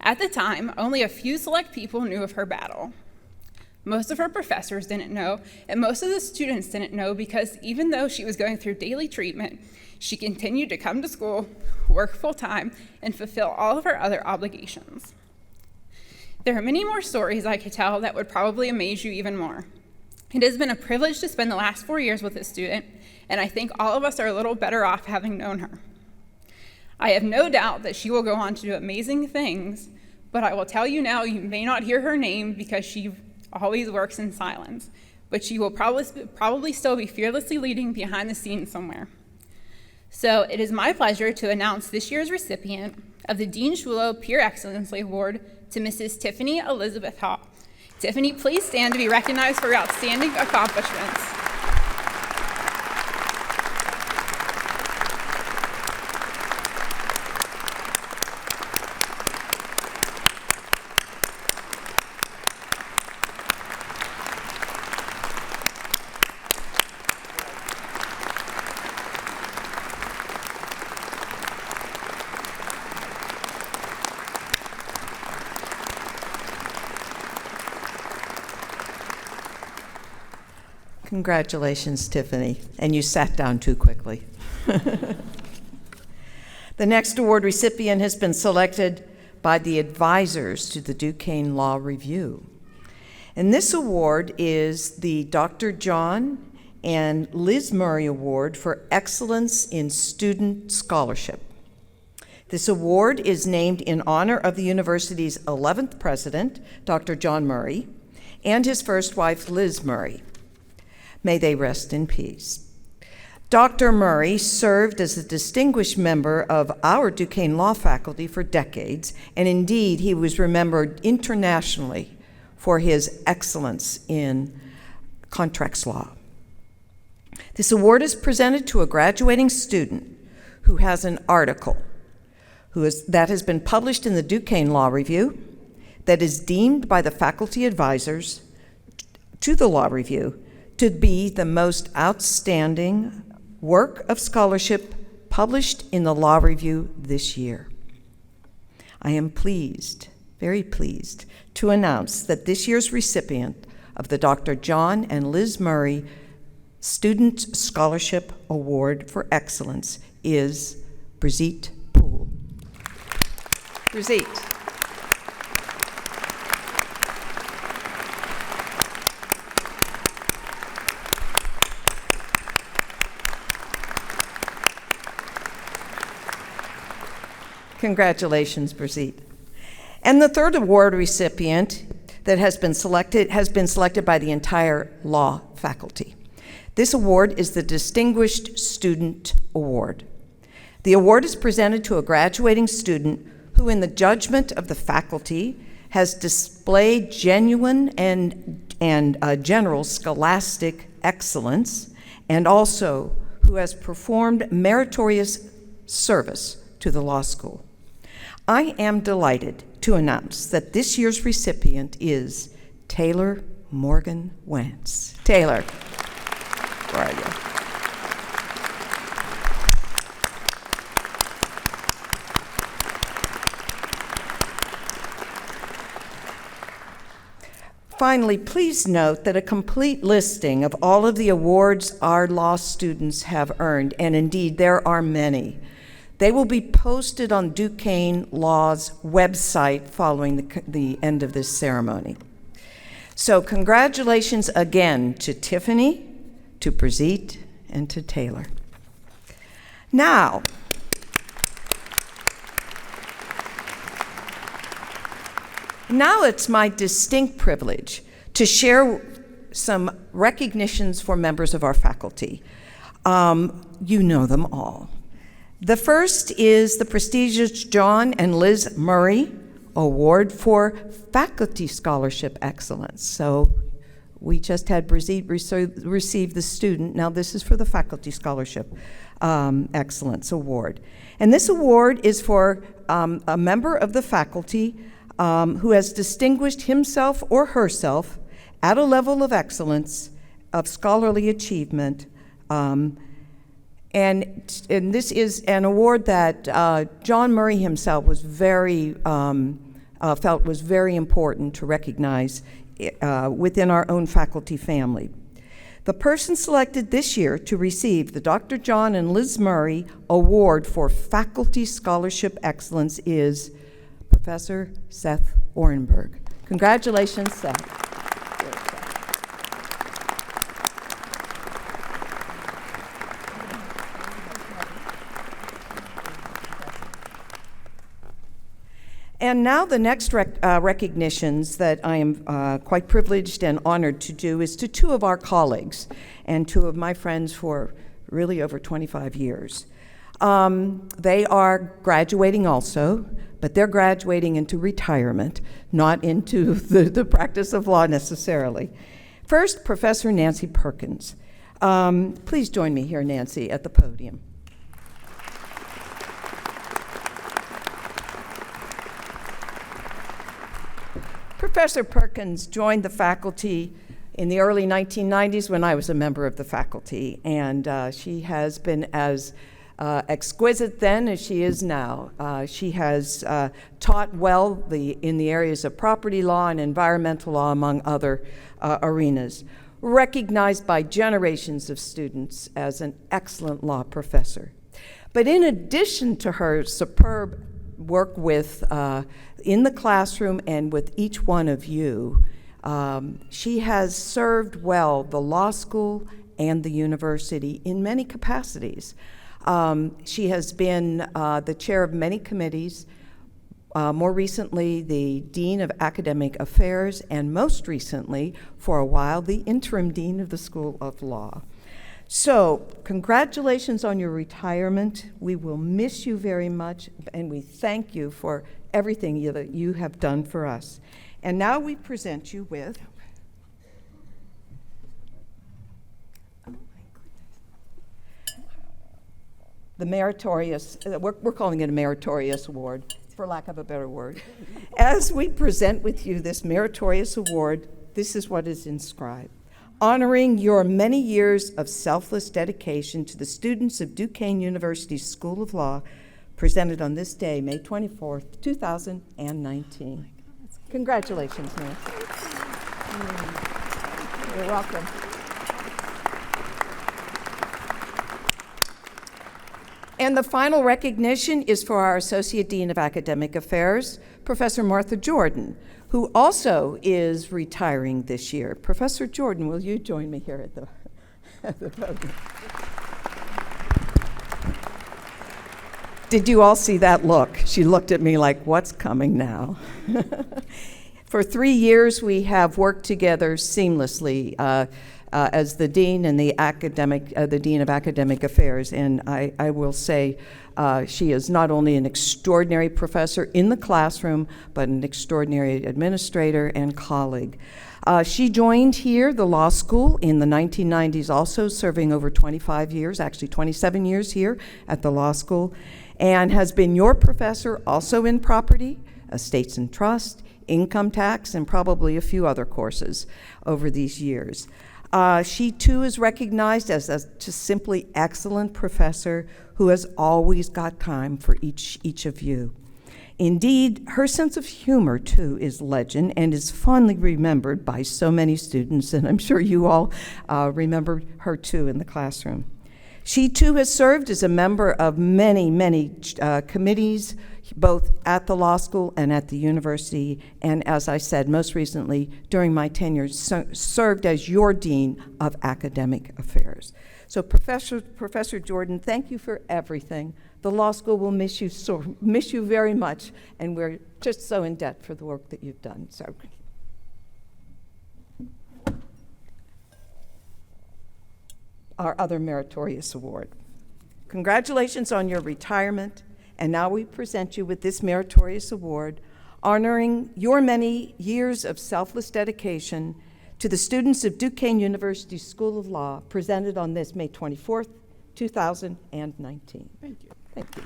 At the time, only a few select people knew of her battle. Most of her professors didn't know, and most of the students didn't know because even though she was going through daily treatment, she continued to come to school, work full-time, and fulfill all of her other obligations. There are many more stories I could tell that would probably amaze you even more. It has been a privilege to spend the last 4 years with this student, and I think all of us are a little better off having known her. I have no doubt that she will go on to do amazing things, but I will tell you now, you may not hear her name because she always works in silence, but she will probably still be fearlessly leading behind the scenes somewhere. So it is my pleasure to announce this year's recipient of the Dean Shulo Peer Excellency Award to Mrs. Tiffany Elizabeth Haw. Tiffany, please stand to be recognized for your outstanding accomplishments. Congratulations, Tiffany. And you sat down too quickly. The next award recipient has been selected by the advisors to the Duquesne Law Review. And this award is the Dr. John and Liz Murray Award for Excellence in Student Scholarship. This award is named in honor of the university's 11th president, Dr. John Murray, and his first wife, Liz Murray. May they rest in peace. Dr. Murray served as a distinguished member of our Duquesne Law faculty for decades, and indeed he was remembered internationally for his excellence in contracts law. This award is presented to a graduating student who has an article that has been published in the Duquesne Law Review that is deemed by the faculty advisors to the Law Review to be the most outstanding work of scholarship published in the Law Review this year. I am pleased, very pleased, to announce that this year's recipient of the Dr. John and Liz Murray Student Scholarship Award for Excellence is Brigitte Poole. Brigitte. Congratulations, Brigitte. And the third award recipient that has been selected by the entire law faculty. This award is the Distinguished Student Award. The award is presented to a graduating student who, in the judgment of the faculty, has displayed genuine and general scholastic excellence, and also who has performed meritorious service to the law school. I am delighted to announce that this year's recipient is Taylor Morgan Wentz. Taylor, where are you? Finally, please note that a complete listing of all of the awards our law students have earned, and indeed there are many, they will be posted on Duquesne Law's website following the end of this ceremony. So congratulations again to Tiffany, to Brigitte, and to Taylor. Now, it's my distinct privilege to share some recognitions for members of our faculty. You know them all. The first is the prestigious John and Liz Murray Award for Faculty Scholarship Excellence. So we just had Brigitte receive the student. Now this is for the Faculty Scholarship Excellence Award. And this award is for a member of the faculty who has distinguished himself or herself at a level of excellence, of scholarly achievement, and this is an award that John Murray himself was felt was very important to recognize within our own faculty family. The person selected this year to receive the Dr. John and Liz Murray Award for Faculty Scholarship Excellence is Professor Seth Orenberg. Congratulations, Seth. And now the next recognitions that I am quite privileged and honored to do is to two of our colleagues and two of my friends for really over 25 years. They are graduating also, but they're graduating into retirement, not into the practice of law necessarily. First, Professor Nancy Perkins. Please join me here, Nancy, at the podium. Professor Perkins joined the faculty in the early 1990s when I was a member of the faculty, and she has been as exquisite then as she is now. She has taught well in the areas of property law and environmental law, among other arenas, recognized by generations of students as an excellent law professor. But in addition to her superb work with in the classroom and with each one of you, she has served well the law school and the university in many capacities. She has been the chair of many committees, more recently the Dean of Academic Affairs, and most recently, for a while, the interim Dean of the School of Law. So, congratulations on your retirement. We will miss you very much, and we thank you for everything that you have done for us. And now we present you with the meritorious, we're calling it a meritorious award, for lack of a better word. As we present with you this meritorious award, this is what is inscribed. Honoring your many years of selfless dedication to the students of Duquesne University School of Law, presented on this day, May 24th, 2019. Congratulations, Nancy. You're welcome. And the final recognition is for our Associate Dean of Academic Affairs, Professor Martha Jordan, who also is retiring this year. Professor Jordan, will you join me here at the podium? Did you all see that look? She looked at me like, what's coming now? For 3 years, we have worked together seamlessly as the dean and the dean of academic affairs. And I will say she is not only an extraordinary professor in the classroom, but an extraordinary administrator and colleague. She joined here, the law school, in the 1990s, also serving over 25 years, actually 27 years here at the law school, and has been your professor also in property, estates and trust, income tax, and probably a few other courses over these years. She too is recognized as a just simply excellent professor who has always got time for each of you. Indeed, her sense of humor too is legend and is fondly remembered by so many students, and I'm sure you all remember her too in the classroom. She too has served as a member of many committees, both at the law school and at the university, and as I said, most recently, during my tenure, served as your Dean of Academic Affairs. So Professor Jordan, thank you for everything. The law school will miss you very much, and we're just so in debt for the work that you've done. So. Our other meritorious award. Congratulations on your retirement, and now we present you with this meritorious award, honoring your many years of selfless dedication to the students of Duquesne University School of Law, presented on this May 24th, 2019. Thank you. Thank you.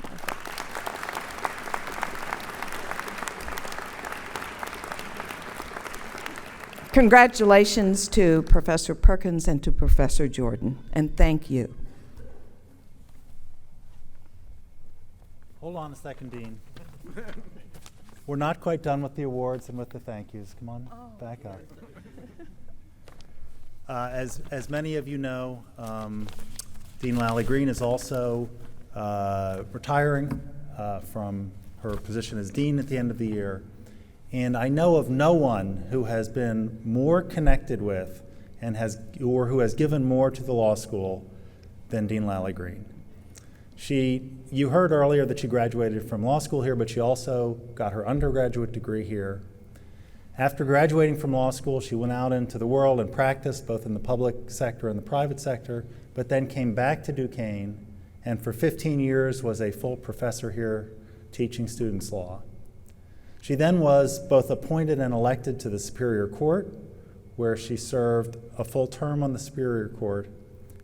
Congratulations to Professor Perkins and to Professor Jordan, and thank you. Hold on a second, Dean. We're not quite done with the awards and with the thank yous. Come on, back up. As many of you know, Dean Lally Green is also retiring from her position as dean at the end of the year. And I know of no one who has been more connected with or who has given more to the law school than Dean Lally Green. You heard earlier that she graduated from law school here, but she also got her undergraduate degree here. After graduating from law school, she went out into the world and practiced both in the public sector and the private sector, but then came back to Duquesne and for 15 years was a full professor here teaching students law. She then was both appointed and elected to the Superior Court, where she served a full term on the Superior Court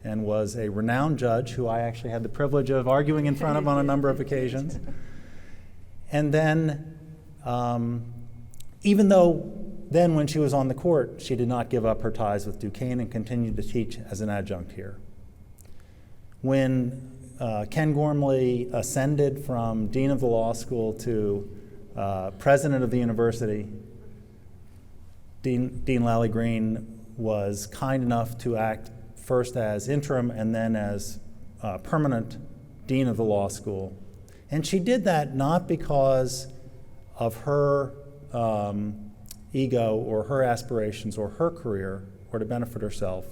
and was a renowned judge who I actually had the privilege of arguing in front of on a number of occasions. And then, even though then when she was on the court, she did not give up her ties with Duquesne and continued to teach as an adjunct here. When Ken Gormley ascended from Dean of the Law School to President of the university, Dean Lally Green was kind enough to act first as interim and then as permanent Dean of the Law School. And she did that not because of her ego or her aspirations or her career or to benefit herself.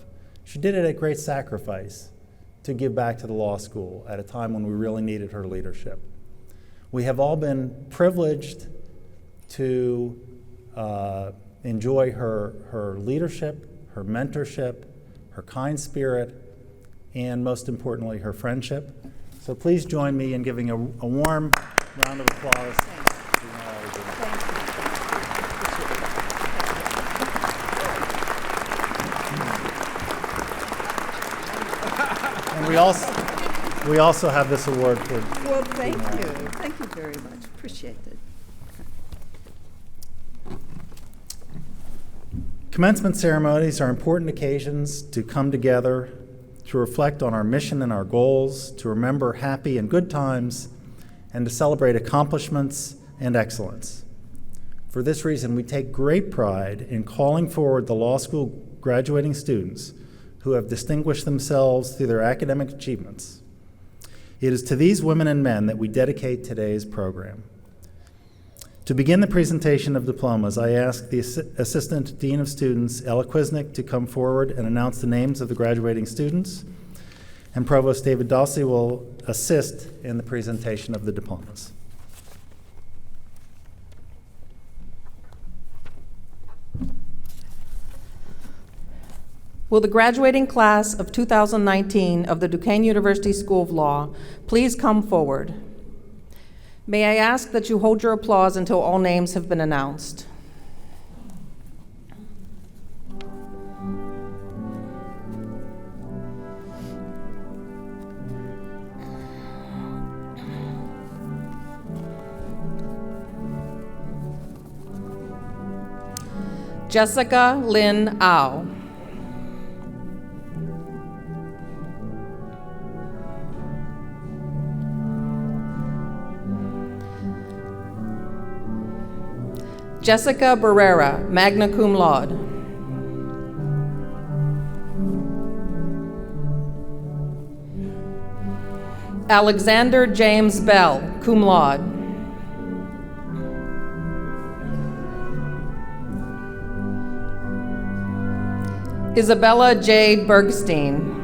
She did it at great sacrifice to give back to the law school at a time when we really needed her leadership. We have all been privileged to enjoy her leadership, her mentorship, her kind spirit, and most importantly, her friendship. So please join me in giving a warm round of applause. And we also have this award for. Well, thank you. Thank you very much. Appreciate it. Commencement ceremonies are important occasions to come together, to reflect on our mission and our goals, to remember happy and good times, and to celebrate accomplishments and excellence. For this reason, we take great pride in calling forward the law school graduating students who have distinguished themselves through their academic achievements. It is to these women and men that we dedicate today's program. To begin the presentation of diplomas, I ask the Assistant Dean of Students, Ella Quiznick, to come forward and announce the names of the graduating students. and Provost David Dawsey will assist in the presentation of the diplomas. Will the graduating class of 2019 of the Duquesne University School of Law please come forward? May I ask that you hold your applause until all names have been announced. Jessica Lynn Au. Jessica Barrera, magna cum laude. Alexander James Bell, cum laude. Isabella Jade Bergstein.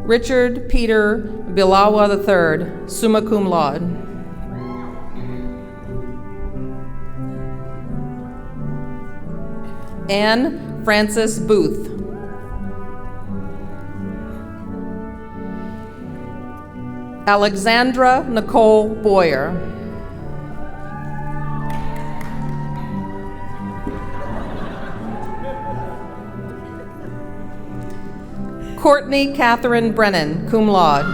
Richard Peter Bilawa III, summa cum laude. Anne Frances Booth. Alexandra Nicole Boyer. Courtney Catherine Brennan, cum laude.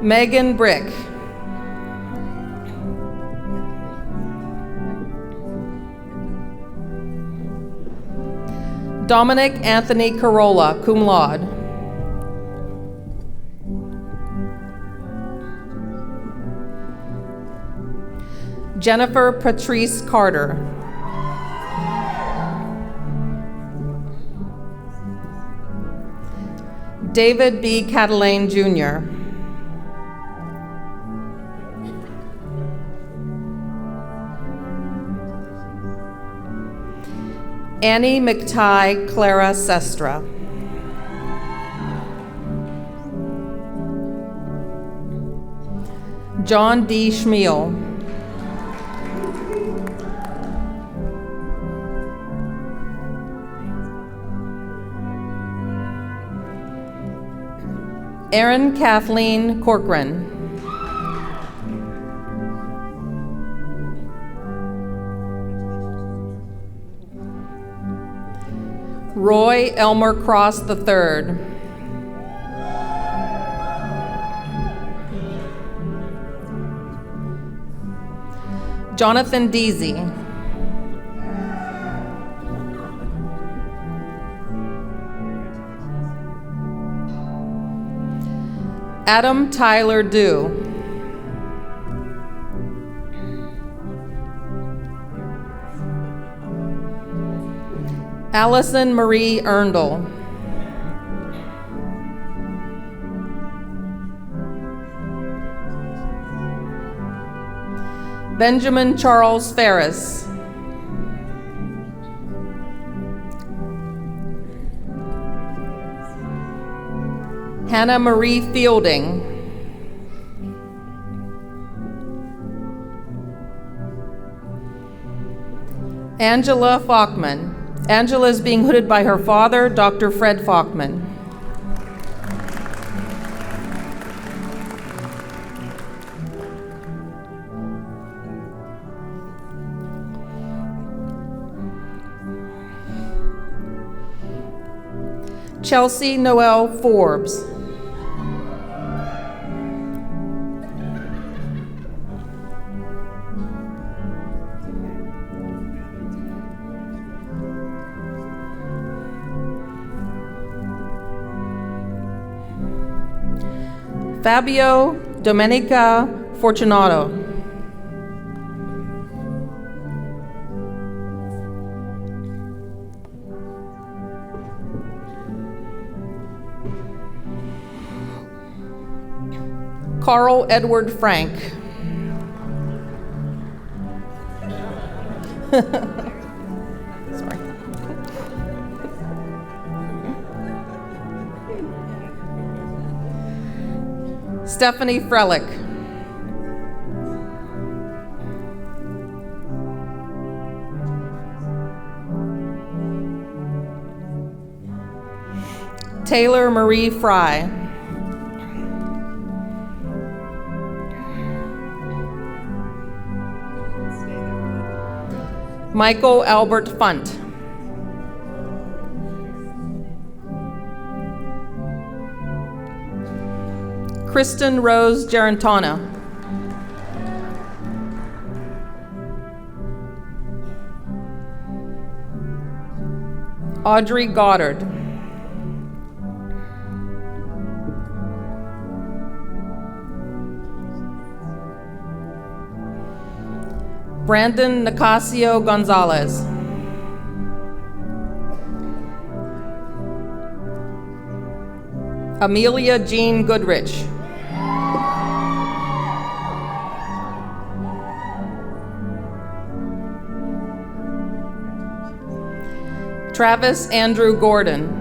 Megan Brick. Dominic Anthony Carolla, cum laude. Jennifer Patrice Carter. David B. Catalane, Jr. Annie McTighe Clara Sestra. John D. Schmiel. Erin Kathleen Corcoran. Roy Elmer Cross III. Jonathan Deasy. Adam Tyler Dew. Allison Marie Erndl. Benjamin Charles Ferris. Hannah Marie Fielding. Angela Falkman. Angela is being hooded by her father, Dr. Fred Falkman. Chelsea Noel Forbes. Fabio Domenica Fortunato. Carl Edward Frank. Sorry. Stephanie Frelick. Taylor Marie Fry. Michael Albert Funt. Kristen Rose Gerentana. Audrey Goddard. Brandon Nicasio Gonzalez. Amelia Jean Goodrich. Travis Andrew Gordon.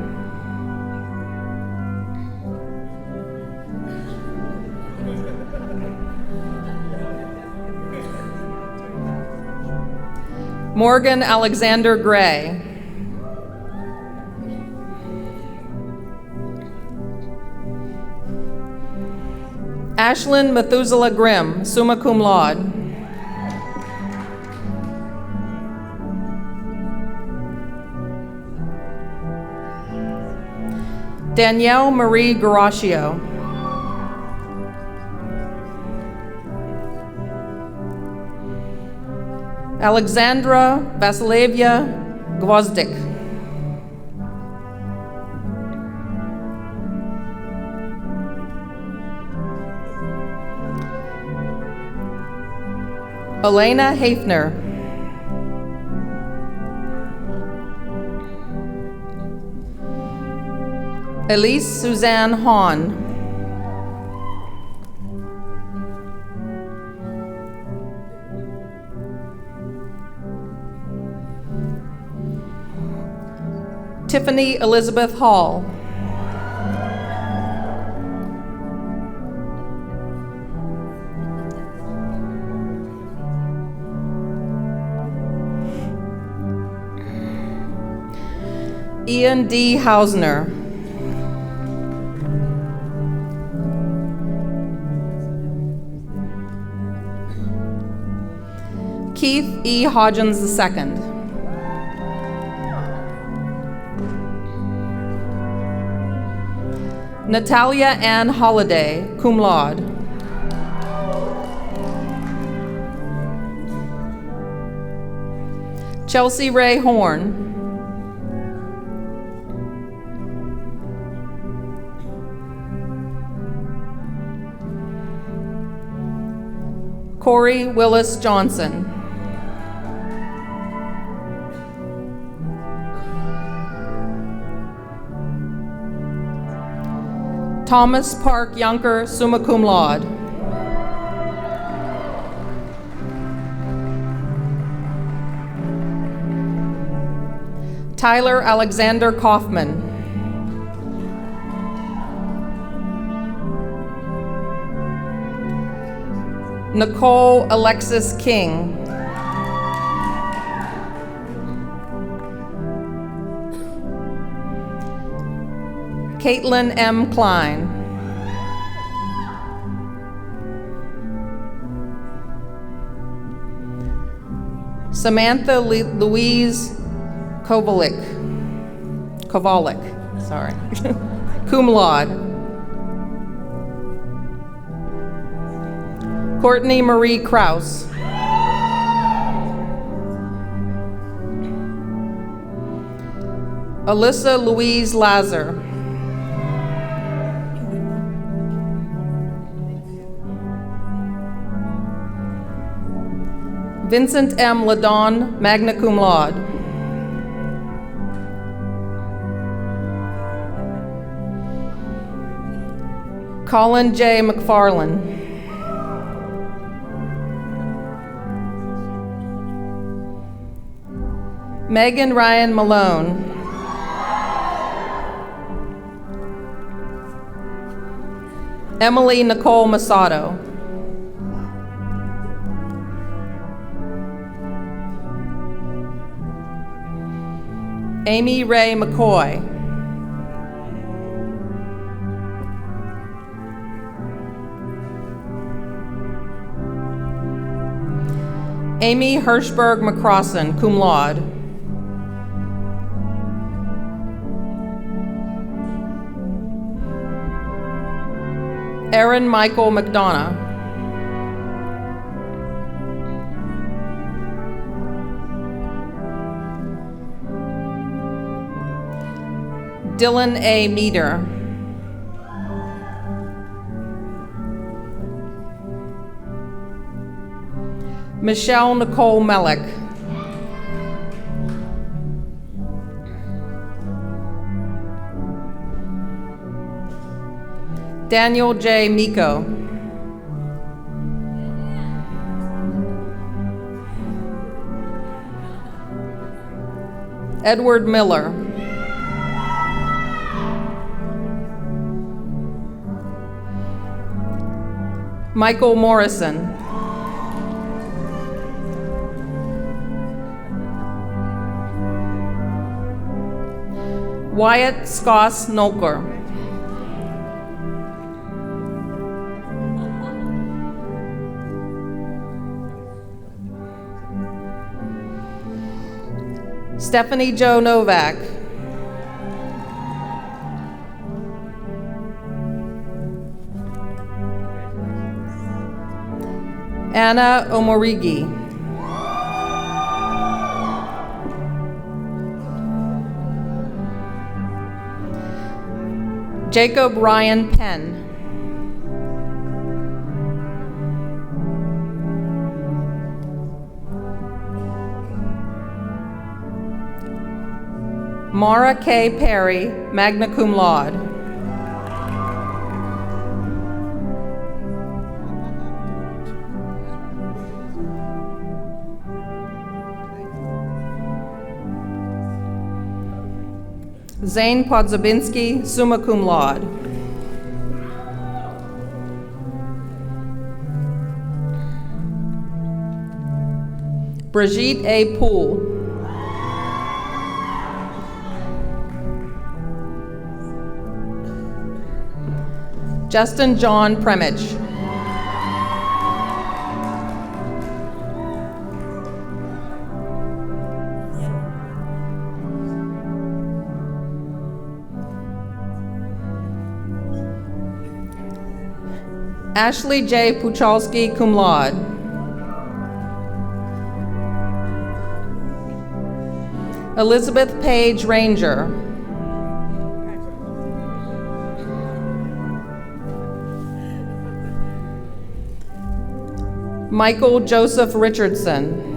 Morgan Alexander Gray. Ashlyn Methuselah Grimm, summa cum laude. Danielle Marie Garaccio. Alexandra Vasilevia Gvozdik. Elena Hafner. Elise Suzanne Hahn. Tiffany Elizabeth Hall. Ian D. Hausner. Keith E. Hodgins II. Natalia Ann Holliday, cum laude. Chelsea Ray Horn. Corey Willis Johnson. Thomas Park Yunker, summa cum laude. Tyler Alexander Kaufman. Nicole Alexis King. Caitlin M. Klein. Samantha Louise Kovalik, sorry, cum laude. Courtney Marie Kraus. Alyssa Louise Lazar. Vincent M. Ladon, magna cum laude. Colin J. McFarland. Megan Ryan Malone. Emily Nicole Masato. Amy Ray McCoy. Amy Hirschberg McCrossan, cum laude. Aaron Michael McDonough. Dylan A. Meeder. Michelle Nicole Mellick. Daniel J. Miko. Edward Miller. Michael Morrison. Wyatt Skoss Nolker. Stephanie Jo Novak. Anna Omorigi. Jacob Ryan Penn. Mara K. Perry, magna cum laude. Zane Podzobinski, summa cum laude. Brigitte A. Poole. Justin John Premich. Ashley J. Puchalski, cum laude. Elizabeth Page Ranger. Michael Joseph Richardson.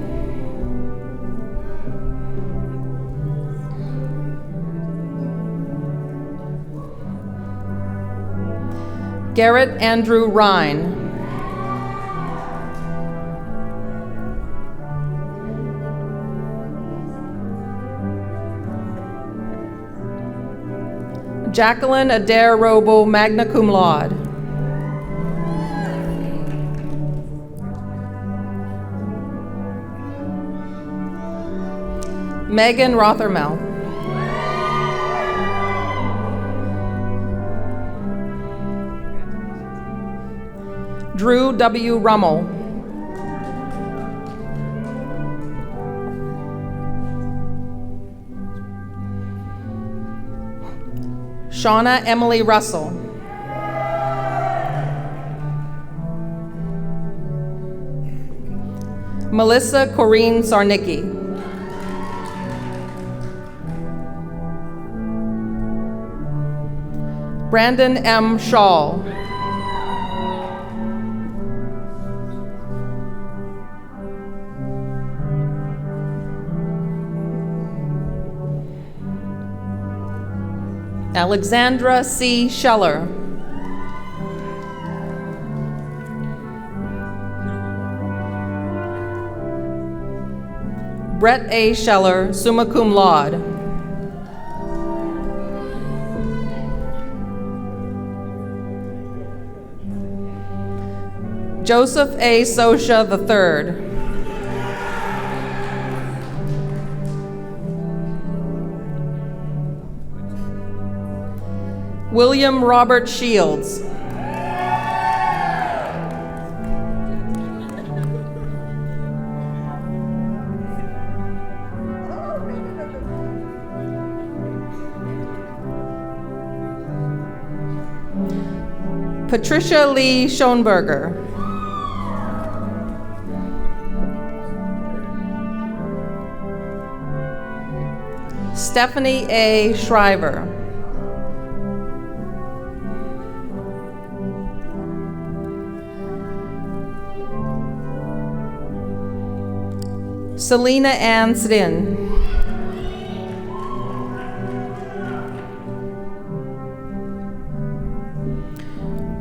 Garrett Andrew Rhine. Jacqueline Adair Robo, magna cum laude. Megan Rothermel. Drew W. Rummel. Shauna Emily Russell. Melissa Corrine Sarnicki. Brandon M. Shaw. Alexandra C. Scheller. Brett A. Scheller, summa cum laude. Joseph A. Sosha III. William Robert Shields. Patricia Lee Schoenberger. Stephanie A. Shriver. Selena Ann Srin.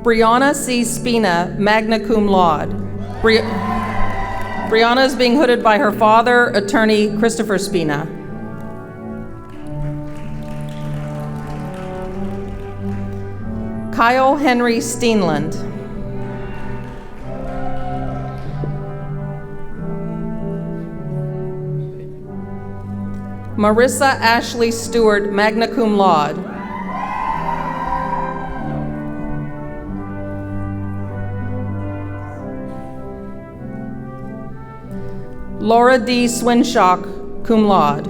Brianna C. Spina, magna cum laude. Brianna is being hooded by her father, attorney Christopher Spina. Kyle Henry Steenland. Marissa Ashley Stewart, magna cum laude. Laura D. Swinshock, cum laude.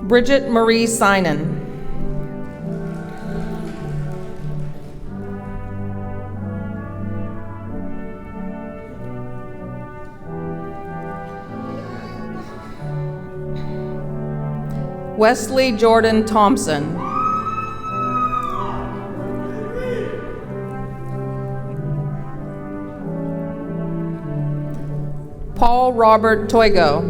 Bridget Marie Sinan. Wesley Jordan Thompson. Paul Robert Toigo.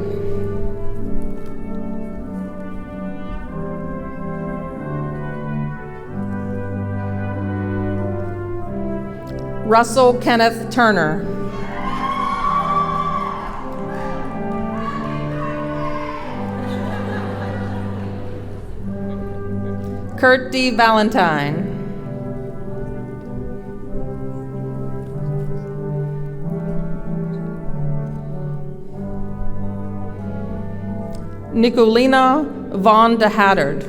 Russell Kenneth Turner. Kurt D. Valentine. Nicolina Von de Hattard.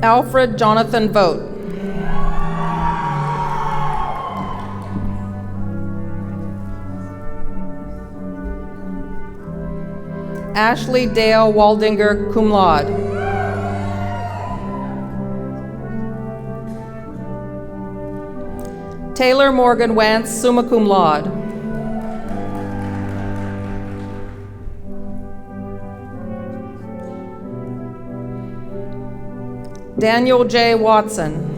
Alfred Jonathan Vogt. Ashley Dale Waldinger, cum laude. Taylor Morgan Wentz, summa cum laude. Daniel J. Watson.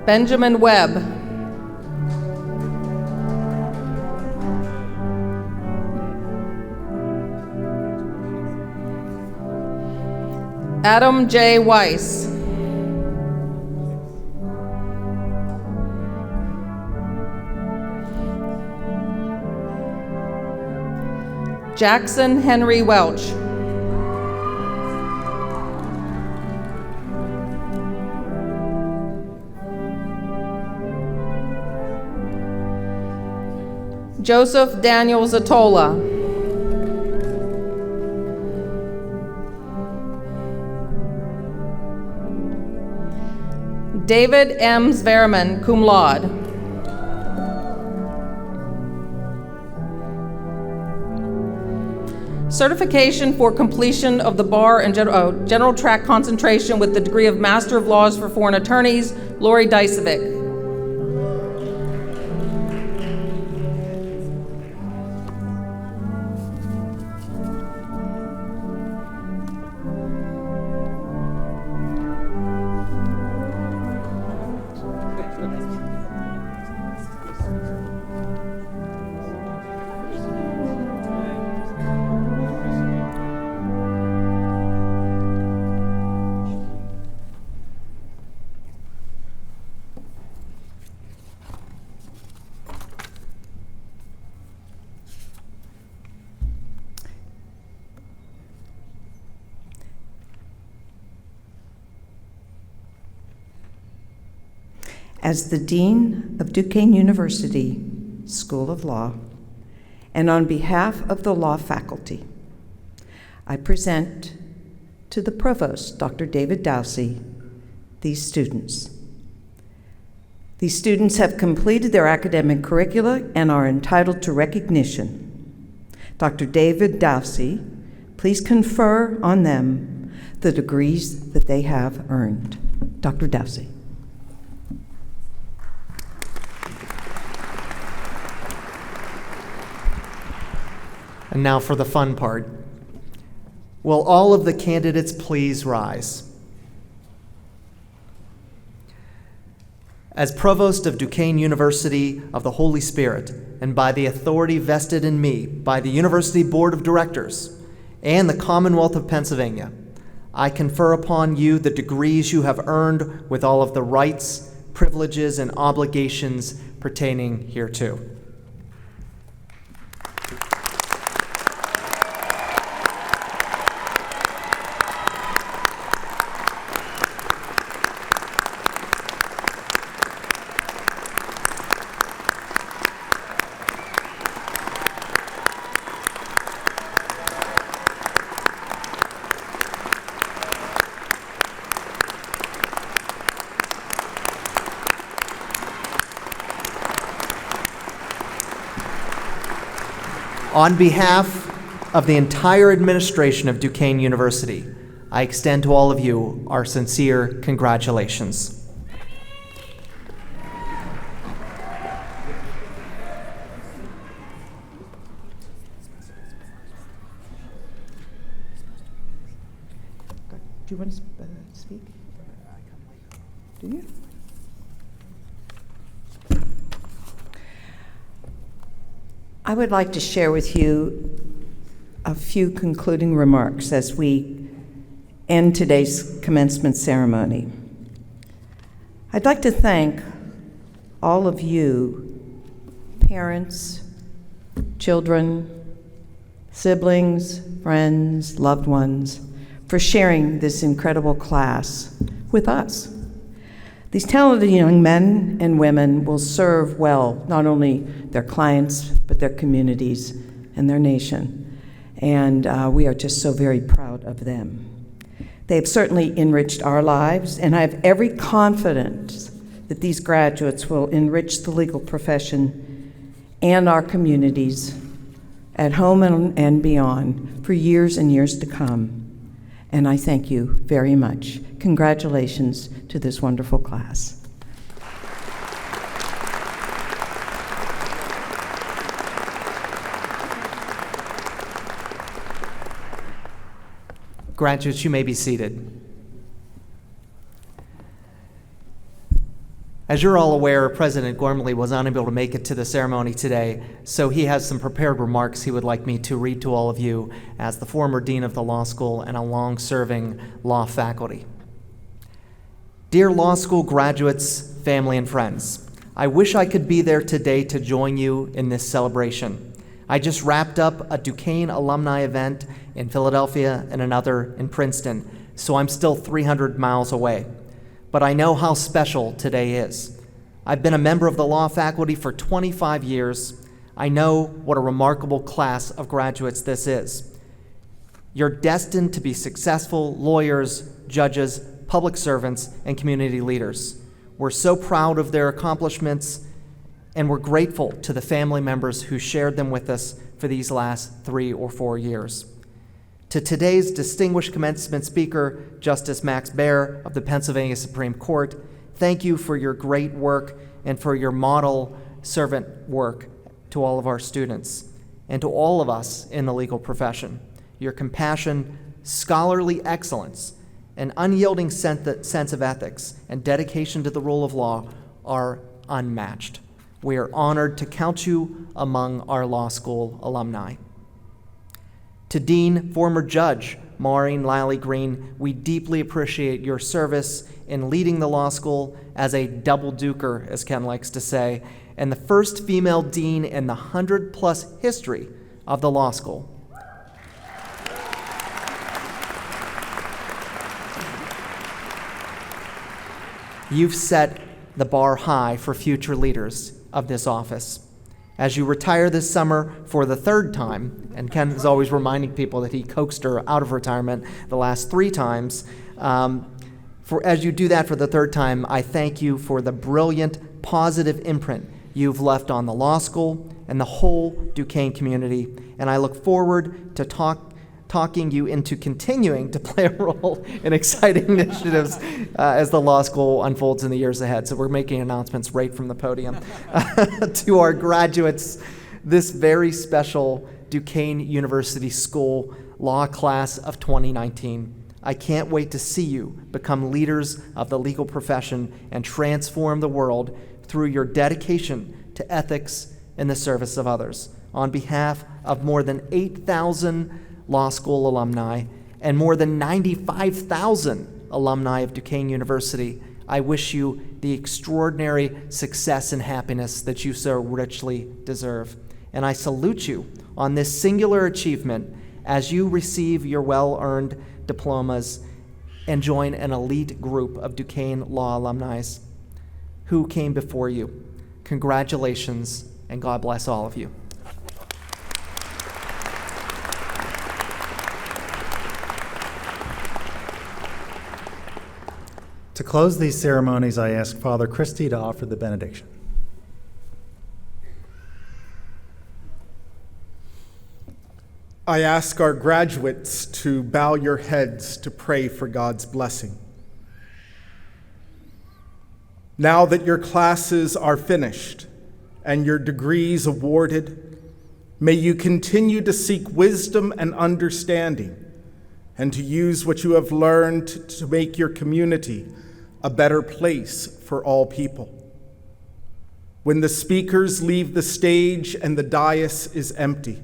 Benjamin Webb. Adam J. Weiss. Jackson Henry Welch. Joseph Daniel Zatola. David M. Zverman, cum laude. Certification for completion of the bar and general track concentration with the degree of Master of Laws for Foreign Attorneys, Lori Dysovic. As the Dean of Duquesne University School of Law, and on behalf of the law faculty, I present to the Provost, Dr. David Dowsey, these students. These students have completed their academic curricula and are entitled to recognition. Dr. David Dowsey, please confer on them the degrees that they have earned. Dr. Dowsey. And now for the fun part. Will all of the candidates please rise? As Provost of Duquesne University of the Holy Spirit, and by the authority vested in me by the University Board of Directors and the Commonwealth of Pennsylvania, I confer upon you the degrees you have earned with all of the rights, privileges, and obligations pertaining hereto. On behalf of the entire administration of Duquesne University, I extend to all of you our sincere congratulations. Do you want to speak? Do you? I would like to share with you a few concluding remarks as we end today's commencement ceremony. I'd like to thank all of you, parents, children, siblings, friends, loved ones, for sharing this incredible class with us. These talented young men and women will serve well not only their clients, but their communities and their nation. And we are just so very proud of them. They have certainly enriched our lives, and I have every confidence that these graduates will enrich the legal profession and our communities at home and beyond for years and years to come. And I thank you very much. Congratulations to this wonderful class. Graduates, you may be seated. As you're all aware, President Gormley was unable to make it to the ceremony today, so he has some prepared remarks he would like me to read to all of you as the former dean of the law school and a long-serving law faculty. Dear law school graduates, family, and friends, I wish I could be there today to join you in this celebration. I just wrapped up a Duquesne alumni event in Philadelphia and another in Princeton, so I'm still 300 miles away. But I know how special today is. I've been a member of the law faculty for 25 years. I know what a remarkable class of graduates this is. You're destined to be successful lawyers, judges, public servants, and community leaders. We're so proud of their accomplishments, and we're grateful to the family members who shared them with us for these last 3 or 4 years. To today's distinguished commencement speaker, Justice Max Baer of the Pennsylvania Supreme Court, thank you for your great work and for your model servant work to all of our students and to all of us in the legal profession. Your compassion, scholarly excellence, and unyielding sense of ethics and dedication to the rule of law are unmatched. We are honored to count you among our law school alumni. To Dean, former Judge Maureen Lally Green, we deeply appreciate your service in leading the law school as a double duker, as Ken likes to say, and the first female dean in the 100-plus history of the law school. You've set the bar high for future leaders of this office. As you retire this summer for the third time, and Ken is always reminding people that he coaxed her out of retirement the last 3 times, as you do that for the third time, I thank you for the brilliant, positive imprint you've left on the law school and the whole Duquesne community, and I look forward to talking you into continuing to play a role in exciting initiatives as the law school unfolds in the years ahead. So we're making announcements right from the podium. To our graduates, this very special Duquesne University School Law Class of 2019. I can't wait to see you become leaders of the legal profession and transform the world through your dedication to ethics in the service of others. On behalf of more than 8,000 law school alumni and more than 95,000 alumni of Duquesne University, I wish you the extraordinary success and happiness that you so richly deserve. And I salute you on this singular achievement as you receive your well-earned diplomas and join an elite group of Duquesne Law alumni who came before you. Congratulations, and God bless all of you. To close these ceremonies, I ask Father Christie to offer the benediction. I ask our graduates to bow your heads to pray for God's blessing. Now that your classes are finished and your degrees awarded, may you continue to seek wisdom and understanding and to use what you have learned to make your community a better place for all people. When the speakers leave the stage and the dais is empty,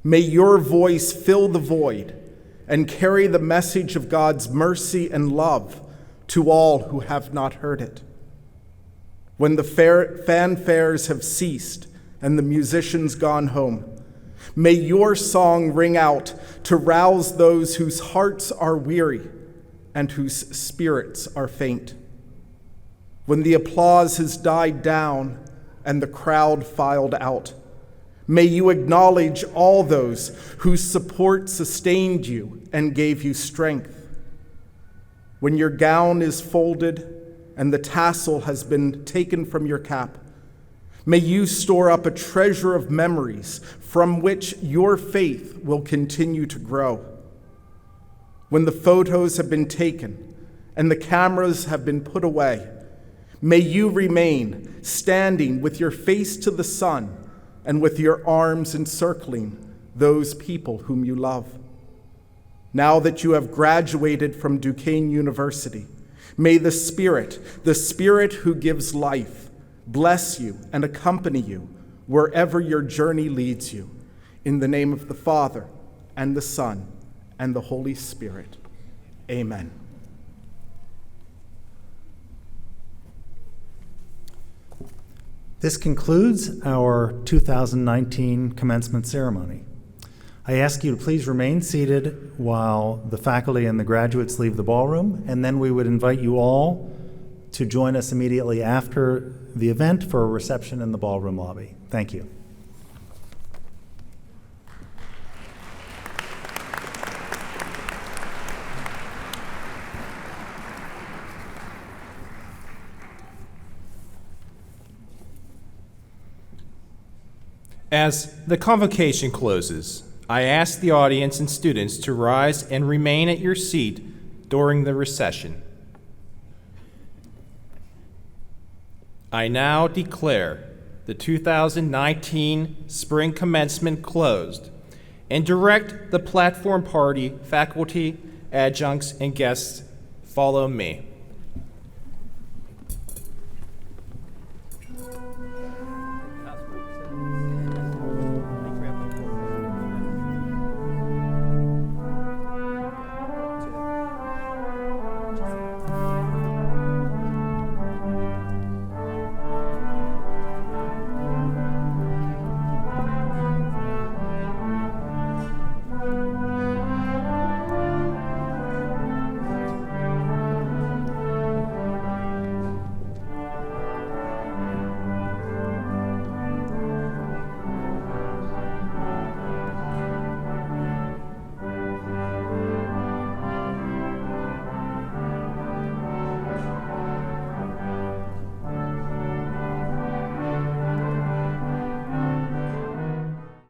may your voice fill the void and carry the message of God's mercy and love to all who have not heard it. When the fanfares have ceased and the musicians gone home, may your song ring out to rouse those whose hearts are weary and whose spirits are faint. When the applause has died down and the crowd filed out, may you acknowledge all those whose support sustained you and gave you strength. When your gown is folded and the tassel has been taken from your cap, may you store up a treasure of memories from which your faith will continue to grow. When the photos have been taken and the cameras have been put away, may you remain standing with your face to the sun and with your arms encircling those people whom you love. Now that you have graduated from Duquesne University, may the Spirit who gives life, bless you and accompany you wherever your journey leads you. In the name of the Father, and the Son, and the Holy Spirit. Amen. This concludes our 2019 commencement ceremony. I ask you to please remain seated while the faculty and the graduates leave the ballroom, and then we would invite you all to join us immediately after the event for a reception in the ballroom lobby. Thank you. As the convocation closes, I ask the audience and students to rise and remain at your seat during the recession. I now declare the 2019 spring commencement closed and direct the platform party, faculty, adjuncts, and guests follow me.